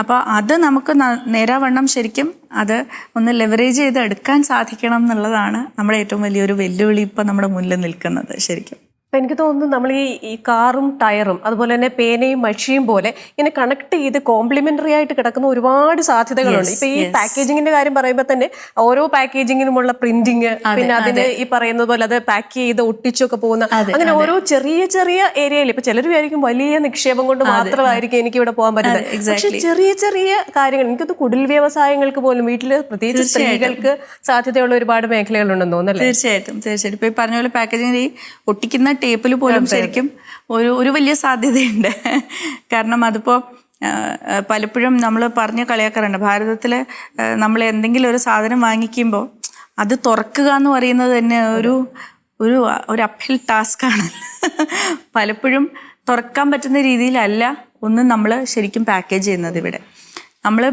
അപ്പോൾ അത് നമുക്ക് നേരാവണ്ണം ശരിക്കും അത് ഒന്ന് ലെവറേജ് ചെയ്ത് എടുക്കാൻ സാധിക്കണം എന്നുള്ളതാണ് നമ്മുടെ ഏറ്റവും വലിയൊരു വെല്ലുവിളി ഇപ്പം നമ്മുടെ മുന്നിൽ നിൽക്കുന്നത് ശരിക്കും. അപ്പം എനിക്ക് തോന്നുന്നു നമ്മൾ ഈ കാറും ടയറും അതുപോലെ തന്നെ പേനയും മഷിയും പോലെ ഇങ്ങനെ കണക്ട് ചെയ്ത് കോംപ്ലിമെന്ററി ആയിട്ട് കിടക്കുന്ന ഒരുപാട് സാധ്യതകളുണ്ട്. ഇപ്പൊ ഈ പാക്കേജിങ്ങിന്റെ കാര്യം പറയുമ്പോൾ തന്നെ ഓരോ പാക്കേജിങ്ങിനുമുള്ള പ്രിന്റിങ്, പിന്നെ അതിന് ഈ പറയുന്നത് പോലെ അത് പാക്ക് ചെയ്ത് ഒട്ടിച്ചൊക്കെ പോകുന്ന അങ്ങനെ ഓരോ ചെറിയ ചെറിയ ഏരിയയിൽ ഇപ്പൊ ചിലർ വിചാരിക്കും വലിയ നിക്ഷേപം കൊണ്ട് മാത്രമായിരിക്കും എനിക്ക് ഇവിടെ പോകാൻ പറ്റുന്നത്. പക്ഷെ ചെറിയ ചെറിയ കാര്യങ്ങൾ, എനിക്കത് കുടിൽ വ്യവസായങ്ങൾക്ക് പോലും വീട്ടില് പ്രത്യേകിച്ച് സ്ത്രീകൾക്ക് സാധ്യതയുള്ള ഒരുപാട് മേഖലകളുണ്ടെന്ന് തോന്നുന്നല്ലേ? തീർച്ചയായിട്ടും. ഇപ്പൊ ഈ പറഞ്ഞ പോലെ പാക്കേജിങ് ഈ ഒട്ടിക്കുന്ന ടേപ്പിൽ പോലും ശരിക്കും ഒരു വലിയ സാധ്യതയുണ്ട്. കാരണം അതിപ്പോൾ പലപ്പോഴും നമ്മൾ പറഞ്ഞ് കളിയാക്കാറുണ്ട്, ഭാരതത്തിൽ നമ്മൾ എന്തെങ്കിലും ഒരു സാധനം വാങ്ങിക്കുമ്പോൾ അത് തുറക്കുക എന്ന് പറയുന്നത് തന്നെ ഒരു അപ്ഹിൽ ടാസ്ക്കാണ്. പലപ്പോഴും തുറക്കാൻ പറ്റുന്ന രീതിയിലല്ല ഒന്നും നമ്മൾ ശരിക്കും പാക്കേജ് ചെയ്യുന്നത്. നമ്മൾ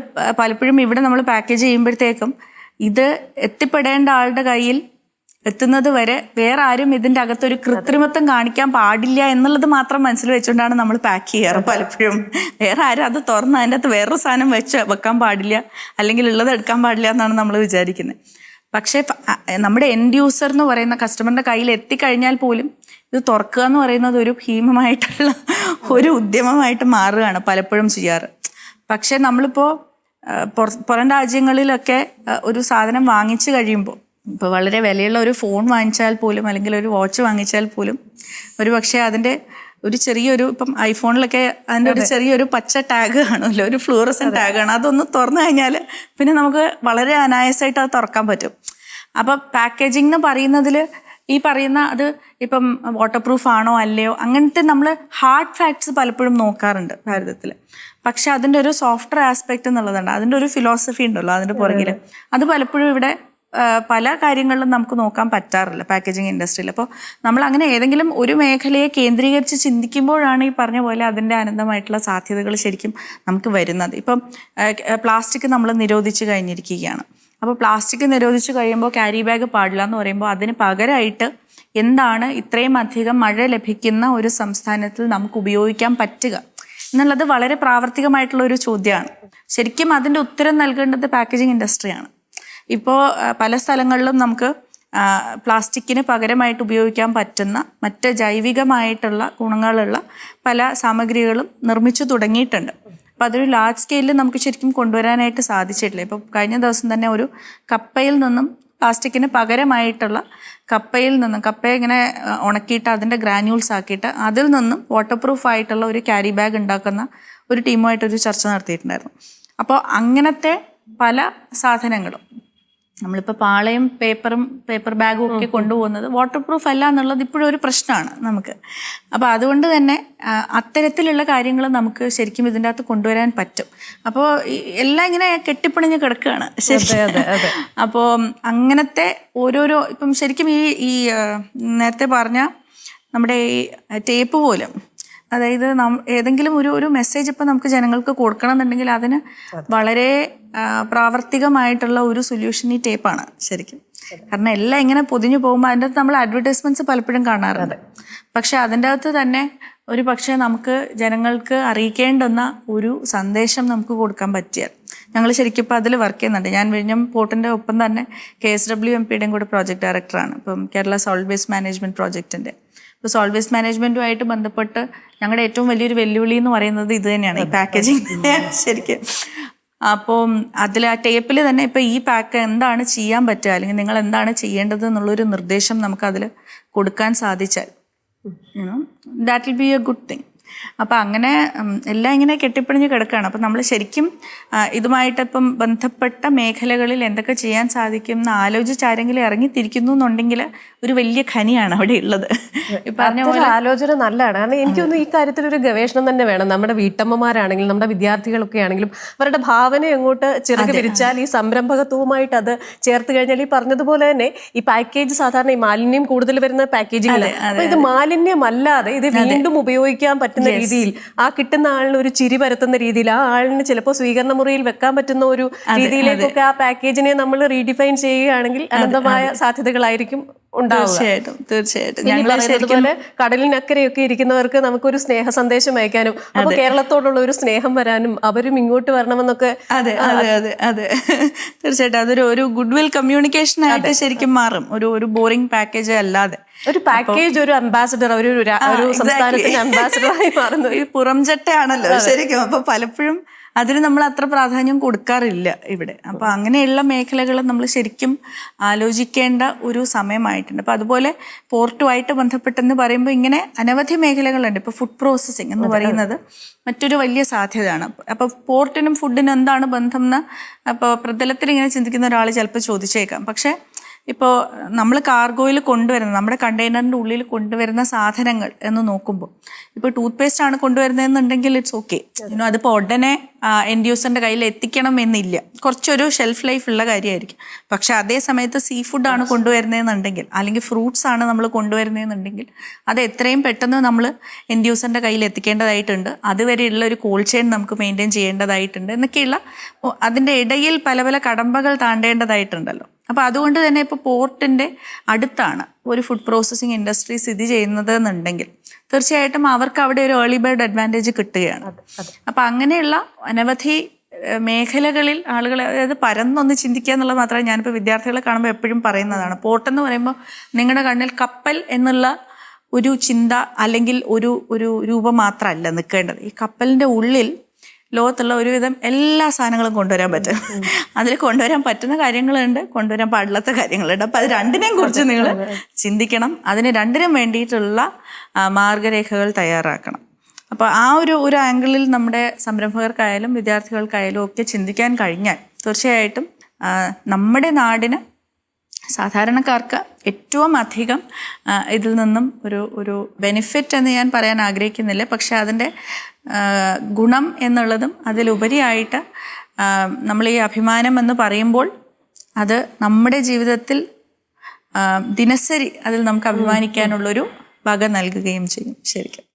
പലപ്പോഴും ഇവിടെ നമ്മൾ പാക്കേജ് ചെയ്യുമ്പോഴത്തേക്കും ഇത് എത്തിപ്പെടേണ്ട ആളുടെ കയ്യിൽ എത്തുന്നത് വരെ വേറെ ആരും ഇതിൻ്റെ അകത്തൊരു കൃത്രിമത്വം കാണിക്കാൻ പാടില്ല എന്നുള്ളത് മാത്രം മനസ്സിൽ വെച്ചുകൊണ്ടാണ് നമ്മൾ പാക്ക് ചെയ്യാറ്. പലപ്പോഴും വേറെ ആരും അത് തുറന്ന് അതിൻ്റെ അകത്ത് വേറൊരു സാധനം വെക്കാൻ പാടില്ല, അല്ലെങ്കിൽ ഉള്ളത് എടുക്കാൻ പാടില്ല എന്നാണ് നമ്മൾ വിചാരിക്കുന്നത്. പക്ഷേ നമ്മുടെ എൻഡ് യൂസർ എന്ന് പറയുന്ന കസ്റ്റമറിൻ്റെ കയ്യിൽ എത്തിക്കഴിഞ്ഞാൽ പോലും ഇത് തുറക്കുക എന്ന് പറയുന്നത് ഒരു ഭീമമായിട്ടുള്ള ഒരു ഉദ്യമമായിട്ട് മാറുകയാണ് പലപ്പോഴും ചെയ്യാറ്. പക്ഷേ നമ്മളിപ്പോൾ പുറം രാജ്യങ്ങളിലൊക്കെ ഒരു സാധനം വാങ്ങിച്ചു കഴിയുമ്പോൾ, ഇപ്പോൾ വളരെ വിലയുള്ള ഒരു ഫോൺ വാങ്ങിച്ചാൽ പോലും അല്ലെങ്കിൽ ഒരു വാച്ച് വാങ്ങിച്ചാൽ പോലും ഒരു പക്ഷേ അതിൻ്റെ ഒരു ചെറിയൊരു, ഇപ്പം ഐഫോണിലൊക്കെ അതിൻ്റെ ഒരു ചെറിയൊരു പച്ച ടാഗ് കാണുമല്ലോ, ഒരു ഫ്ലൂറസൻ ടാഗാണ്, അതൊന്ന് തുറന്നു കഴിഞ്ഞാൽ പിന്നെ നമുക്ക് വളരെ അനായാസമായിട്ട് അത് തുറക്കാൻ പറ്റും. അപ്പോൾ പാക്കേജിംഗ് എന്ന് പറയുന്നതിൽ ഈ പറയുന്ന അത് ഇപ്പം വാട്ടർ പ്രൂഫ് ആണോ അല്ലയോ അങ്ങനത്തെ നമ്മൾ ഹാർഡ് ഫാക്ട്സ് പലപ്പോഴും നോക്കാറുണ്ട് ഭാരതത്തിൽ. പക്ഷെ അതിൻ്റെ ഒരു സോഫ്റ്റ്വെയർ ആസ്പെക്റ്റ് എന്നുള്ളതുണ്ട്, അതിൻ്റെ ഒരു ഫിലോസഫി ഉണ്ടല്ലോ അതിൻ്റെ പുറകിൽ, അത് പലപ്പോഴും ഇവിടെ പല കാര്യങ്ങളിലും നമുക്ക് നോക്കാൻ പറ്റാറില്ല പാക്കേജിങ് ഇൻഡസ്ട്രിയിൽ. അപ്പോൾ നമ്മൾ അങ്ങനെ ഏതെങ്കിലും ഒരു മേഖലയെ കേന്ദ്രീകരിച്ച് ചിന്തിക്കുമ്പോഴാണ് ഈ പറഞ്ഞ പോലെ അതിൻ്റെ അനന്തമായിട്ടുള്ള സാധ്യതകൾ ശരിക്കും നമുക്ക് വരുന്നത്. ഇപ്പം പ്ലാസ്റ്റിക് നമ്മൾ നിരോധിച്ച് കഴിഞ്ഞിരിക്കുകയാണ്. അപ്പോൾ പ്ലാസ്റ്റിക് നിരോധിച്ച് കഴിയുമ്പോൾ ക്യാരി ബാഗ് പാടില്ല എന്ന് പറയുമ്പോൾ അതിന് പകരമായിട്ട് എന്താണ് ഇത്രയും അധികം മഴ ലഭിക്കുന്ന ഒരു സംസ്ഥാനത്തിൽ നമുക്ക് ഉപയോഗിക്കാൻ പറ്റുക എന്നുള്ളത് വളരെ പ്രാവർത്തികമായിട്ടുള്ള ഒരു ചോദ്യമാണ്. ശരിക്കും അതിൻ്റെ ഉത്തരം നൽകേണ്ടത് പാക്കേജിങ് ഇൻഡസ്ട്രിയാണ്. ഇപ്പോൾ പല സ്ഥലങ്ങളിലും നമുക്ക് പ്ലാസ്റ്റിക്കിന് പകരമായിട്ട് ഉപയോഗിക്കാൻ പറ്റുന്ന മറ്റ് ജൈവികമായിട്ടുള്ള ഗുണങ്ങളുള്ള പല സാമഗ്രികളും നിർമ്മിച്ചു തുടങ്ങിയിട്ടുണ്ട്. അപ്പം അതൊരു ലാർജ് സ്കെയിലിൽ നമുക്ക് ശരിക്കും കൊണ്ടുവരാനായിട്ട് സാധിച്ചിട്ടില്ല. ഇപ്പോൾ കഴിഞ്ഞ ദിവസം തന്നെ ഒരു കപ്പയിൽ നിന്നും പ്ലാസ്റ്റിക്കിന് പകരമായിട്ടുള്ള കപ്പയെ ഇങ്ങനെ ഉണക്കിയിട്ട് അതിൻ്റെ ഗ്രാന്യൂൾസ് ആക്കിയിട്ട് അതിൽ നിന്നും വാട്ടർ പ്രൂഫ് ആയിട്ടുള്ള ഒരു ക്യാരി ബാഗ് ഉണ്ടാക്കുന്ന ഒരു ടീമുമായിട്ടൊരു ചർച്ച നടത്തിയിട്ടുണ്ടായിരുന്നു. അപ്പോൾ അങ്ങനത്തെ പല സാധനങ്ങളും നമ്മളിപ്പോൾ പാളയും പേപ്പർ ബാഗും ഒക്കെ കൊണ്ടുപോകുന്നത് വാട്ടർ പ്രൂഫ് അല്ല എന്നുള്ളത് ഇപ്പോഴും ഒരു പ്രശ്നമാണ് നമുക്ക്. അപ്പോൾ അതുകൊണ്ട് തന്നെ അത്തരത്തിലുള്ള കാര്യങ്ങൾ നമുക്ക് ശരിക്കും ഇതിൻ്റെ അകത്ത് കൊണ്ടുവരാൻ പറ്റും. അപ്പോൾ എല്ലാം ഇങ്ങനെ കെട്ടിപ്പിണിഞ്ഞ് കിടക്കുകയാണ് ശരിക്കും. അപ്പോൾ അങ്ങനത്തെ ഓരോരോ ഇപ്പം ശരിക്കും ഈ നേരത്തെ പറഞ്ഞ നമ്മുടെ ഈ ടേപ്പ് പോലും, അതായത് ഏതെങ്കിലും ഒരു മെസ്സേജ് ഇപ്പം നമുക്ക് ജനങ്ങൾക്ക് കൊടുക്കണം എന്നുണ്ടെങ്കിൽ അതിന് വളരെ പ്രാവർത്തികമായിട്ടുള്ള ഒരു സൊല്യൂഷൻ ഈ ടേപ്പാണ് ശരിക്കും. കാരണം എല്ലാം ഇങ്ങനെ പൊതിഞ്ഞു പോകുമ്പോൾ അതിൻ്റെ അകത്ത് നമ്മൾ അഡ്വർടൈസ്മെൻറ്റ്സ് പലപ്പോഴും കാണാറുണ്ട്. പക്ഷെ അതിൻ്റെ അകത്ത് തന്നെ ഒരു പക്ഷേ നമുക്ക് ജനങ്ങൾക്ക് അറിയിക്കേണ്ടുന്ന ഒരു സന്ദേശം നമുക്ക് കൊടുക്കാൻ പറ്റിയാൽ, ഞങ്ങൾ ശരിക്കും ഇപ്പോൾ അതിൽ വർക്ക് ചെയ്യുന്നുണ്ട്. ഞാൻ വിഴിഞ്ഞം പോർട്ടിൻ്റെ ഒപ്പം തന്നെ KSWMPയുടെയും കൂടെ പ്രോജക്റ്റ് ഡയറക്ടറാണ്. ഇപ്പം കേരള സോളിഡ് വേസ്റ്റ് മാനേജ്മെൻറ്റ് പ്രോജക്റ്റിൻ്റെ. ഇപ്പോൾ സോളിഡ് വേസ്റ്റ് മാനേജ്മെൻറ്റുമായിട്ട് ബന്ധപ്പെട്ട് ഞങ്ങളുടെ ഏറ്റവും വലിയൊരു വെല്ലുവിളി എന്ന് പറയുന്നത് ഇത് തന്നെയാണ്, ഈ പാക്കേജിങ് ശരിക്കും. അപ്പോൾ അതിൽ ആ ടേപ്പിൽ തന്നെ ഇപ്പോൾ ഈ പാക്ക് എന്താണ് ചെയ്യാൻ പറ്റുക അല്ലെങ്കിൽ നിങ്ങൾ എന്താണ് ചെയ്യേണ്ടത് എന്നുള്ളൊരു നിർദ്ദേശം നമുക്കതിൽ കൊടുക്കാൻ സാധിച്ചാൽ that will be A good thing. അപ്പം അങ്ങനെ എല്ലാം ഇങ്ങനെ കെട്ടിപ്പിടിഞ്ഞ് കിടക്കുകയാണ്. അപ്പം നമ്മൾ ശരിക്കും ഇതുമായിട്ടിപ്പം ബന്ധപ്പെട്ട മേഖലകളിൽ എന്തൊക്കെ ചെയ്യാൻ സാധിക്കും എന്ന് ആലോചിച്ച് ആരെങ്കിലും ഇറങ്ങിത്തിരിക്കുന്നു എന്നുണ്ടെങ്കിൽ ഒരു വലിയ ഖനിയാണ് അവിടെ ഉള്ളത്. ഈ പറഞ്ഞ പോലെ ആലോചന നല്ലതാണ്. കാരണം എനിക്കൊന്നും ഈ കാര്യത്തിൽ ഒരു ഗവേഷണം തന്നെ വേണം. നമ്മുടെ വീട്ടമ്മമാരാണെങ്കിലും നമ്മുടെ വിദ്യാർത്ഥികളൊക്കെ ആണെങ്കിലും അവരുടെ ഭാവന എങ്ങോട്ട് ചിറക് വിരിച്ചാൽ ഈ സംരംഭകത്വവുമായിട്ട് അത് ചേർത്ത് കഴിഞ്ഞാൽ ഈ പറഞ്ഞതുപോലെ തന്നെ ഈ പാക്കേജ് സാധാരണ ഈ മാലിന്യം കൂടുതൽ വരുന്ന പാക്കേജിംഗ്, അപ്പൊ ഇത് മാലിന്യമല്ലാതെ ഇത് വീണ്ടും ഉപയോഗിക്കാൻ പറ്റുന്ന രീതിയിൽ ആ കിട്ടുന്ന ആളിന് ഒരു ചിരി പരത്തുന്ന രീതിയിൽ ആ ആളിന് ചിലപ്പോൾ സ്വീകരണ മുറിയിൽ വെക്കാൻ പറ്റുന്ന ഒരു രീതിയിലേക്കൊക്കെ ആ പാക്കേജിനെ നമ്മൾ റീഡിഫൈൻ ചെയ്യുകയാണെങ്കിൽ അനന്തമായ സാധ്യതകളായിരിക്കും ഉണ്ടാവുക. തീർച്ചയായിട്ടും കടലിനക്കരയൊക്കെ ഇരിക്കുന്നവർക്ക് നമുക്കൊരു സ്നേഹ സന്ദേശം അയക്കാനും അപ്പൊ കേരളത്തോടുള്ള ഒരു സ്നേഹം വരാനും അവരും ഇങ്ങോട്ട് വരണമെന്നൊക്കെ. അതെ അതെ അതെ അതെ തീർച്ചയായിട്ടും അതൊരു ഒരു ഗുഡ് വിൽ കമ്മ്യൂണിക്കേഷൻ ആയിട്ട് ശരിക്കും മാറും. ഒരു ബോറിംഗ് പാക്കേജ് അല്ലാതെ ഒരു പാക്കേജ്, ഒരു അംബാസിഡർ, ഒരു സംസ്ഥാനത്തിന്റെ അംബാസിഡറായി മാറുന്നത് ഈ പുറംചട്ടയാണല്ലോ ശരിക്കും. അപ്പൊ പലപ്പോഴും അതിന് നമ്മൾ അത്ര പ്രാധാന്യം കൊടുക്കാറില്ല ഇവിടെ. അപ്പോൾ അങ്ങനെയുള്ള മേഖലകൾ നമ്മൾ ശരിക്കും ആലോചിക്കേണ്ട ഒരു സമയമായിട്ടുണ്ട്. അപ്പോൾ അതുപോലെ പോർട്ടുമായിട്ട് ബന്ധപ്പെട്ടെന്ന് പറയുമ്പോൾ ഇങ്ങനെ അനവധി മേഖലകളുണ്ട്. ഇപ്പോൾ ഫുഡ് പ്രോസസ്സിങ് എന്ന് പറയുന്നത് മറ്റൊരു വലിയ സാധ്യതയാണ്. അപ്പോൾ പോർട്ടിനും ഫുഡിനും എന്താണ് ബന്ധം എന്ന് അപ്പോൾ പ്രതലത്തിൽ ഇങ്ങനെ ചിന്തിക്കുന്ന ഒരാൾ ചിലപ്പോൾ ചോദിച്ചേക്കാം. പക്ഷേ ഇപ്പോൾ നമ്മൾ കാർഗോയിൽ കൊണ്ടുവരുന്ന നമ്മുടെ കണ്ടെയ്നറിൻ്റെ ഉള്ളിൽ കൊണ്ടുവരുന്ന സാധനങ്ങൾ എന്ന് നോക്കുമ്പോൾ ഇപ്പോൾ ടൂത്ത് പേസ്റ്റ് ആണ് കൊണ്ടുവരുന്നതെന്നുണ്ടെങ്കിൽ ഇറ്റ്സ് ഓക്കെ, അതിപ്പോൾ ഉടനെ എൻഡ് യൂസറിൻ്റെ കയ്യിൽ എത്തിക്കണം എന്നില്ല, കുറച്ചൊരു ഷെൽഫ് ലൈഫ് ഉള്ള കാര്യമായിരിക്കും. പക്ഷെ അതേ സമയത്ത് സീ ഫുഡാണ് കൊണ്ടുവരുന്നതെന്നുണ്ടെങ്കിൽ അല്ലെങ്കിൽ ഫ്രൂട്ട്സ് ആണ് നമ്മൾ കൊണ്ടുവരുന്നതെന്നുണ്ടെങ്കിൽ അത് എത്രയും പെട്ടെന്ന് നമ്മൾ എൻഡ് യൂസറിൻ്റെ കയ്യിൽ എത്തിക്കേണ്ടതായിട്ടുണ്ട്. അതുവരെയുള്ള ഒരു കോൾഡ് ചെയിൻ നമുക്ക് മെയിൻറ്റെയിൻ ചെയ്യേണ്ടതായിട്ടുണ്ട് എന്നൊക്കെയുള്ള അതിൻ്റെ ഇടയിൽ പല പല കടമ്പകൾ താണ്ടേണ്ടതായിട്ടുണ്ടല്ലോ. അപ്പോൾ അതുകൊണ്ട് തന്നെ ഇപ്പോൾ പോർട്ടിൻ്റെ അടുത്താണ് ഒരു ഫുഡ് പ്രോസസ്സിങ് ഇൻഡസ്ട്രി സ്ഥിതി ചെയ്യുന്നത് എന്നുണ്ടെങ്കിൽ തീർച്ചയായിട്ടും അവർക്ക് അവിടെ ഒരു ഏർലി ബേർഡ് അഡ്വാൻറ്റേജ് കിട്ടുകയാണ്. അപ്പം അങ്ങനെയുള്ള അനവധി മേഖലകളിൽ ആളുകൾ, അതായത് പരന്നൊന്ന് ചിന്തിക്കുക എന്നുള്ളത് മാത്രമേ ഞാനിപ്പോൾ വിദ്യാർത്ഥികളെ കാണുമ്പോൾ എപ്പോഴും പറയുന്നതാണ്. പോർട്ടെന്ന് പറയുമ്പോൾ നിങ്ങളുടെ കണ്ണിൽ കപ്പൽ എന്നുള്ള ഒരു ചിന്ത അല്ലെങ്കിൽ ഒരു രൂപം മാത്രമല്ല നിൽക്കേണ്ടത്. ഈ കപ്പലിൻ്റെ ഉള്ളിൽ ലോകത്തുള്ള ഒരുവിധം എല്ലാ സാധനങ്ങളും കൊണ്ടുവരാൻ പറ്റും. അതിൽ കൊണ്ടുവരാൻ പറ്റുന്ന കാര്യങ്ങളുണ്ട്, കൊണ്ടുവരാൻ പാടില്ലാത്ത കാര്യങ്ങളുണ്ട്. അപ്പം അത് രണ്ടിനെയും കുറിച്ച് നിങ്ങൾ ചിന്തിക്കണം. അതിന് രണ്ടിനും വേണ്ടിയിട്ടുള്ള മാർഗരേഖകൾ തയ്യാറാക്കണം. അപ്പോൾ ആ ഒരു ആംഗിളിൽ നമ്മുടെ സംരംഭകർക്കായാലും വിദ്യാർത്ഥികൾക്കായാലും ഒക്കെ ചിന്തിക്കാൻ കഴിഞ്ഞാൽ തീർച്ചയായിട്ടും നമ്മുടെ നാടിന് സാധാരണക്കാർക്ക് ഏറ്റവും അധികം ഇതിൽ നിന്നും ഒരു ബെനിഫിറ്റ് എന്ന് ഞാൻ പറയാൻ ആഗ്രഹിക്കുന്നില്ല. പക്ഷെ അതിൻ്റെ ഗുണം എന്നുള്ളതും അതിലുപരിയായിട്ട് നമ്മൾ ഈ അഭിമാനം എന്ന് പറയുമ്പോൾ അത് നമ്മുടെ ജീവിതത്തിൽ ദിനസരി അതിൽ നമുക്ക് അഭിമാനിക്കാനുള്ളൊരു വക നൽകുകയും ചെയ്യും ശരിക്കും.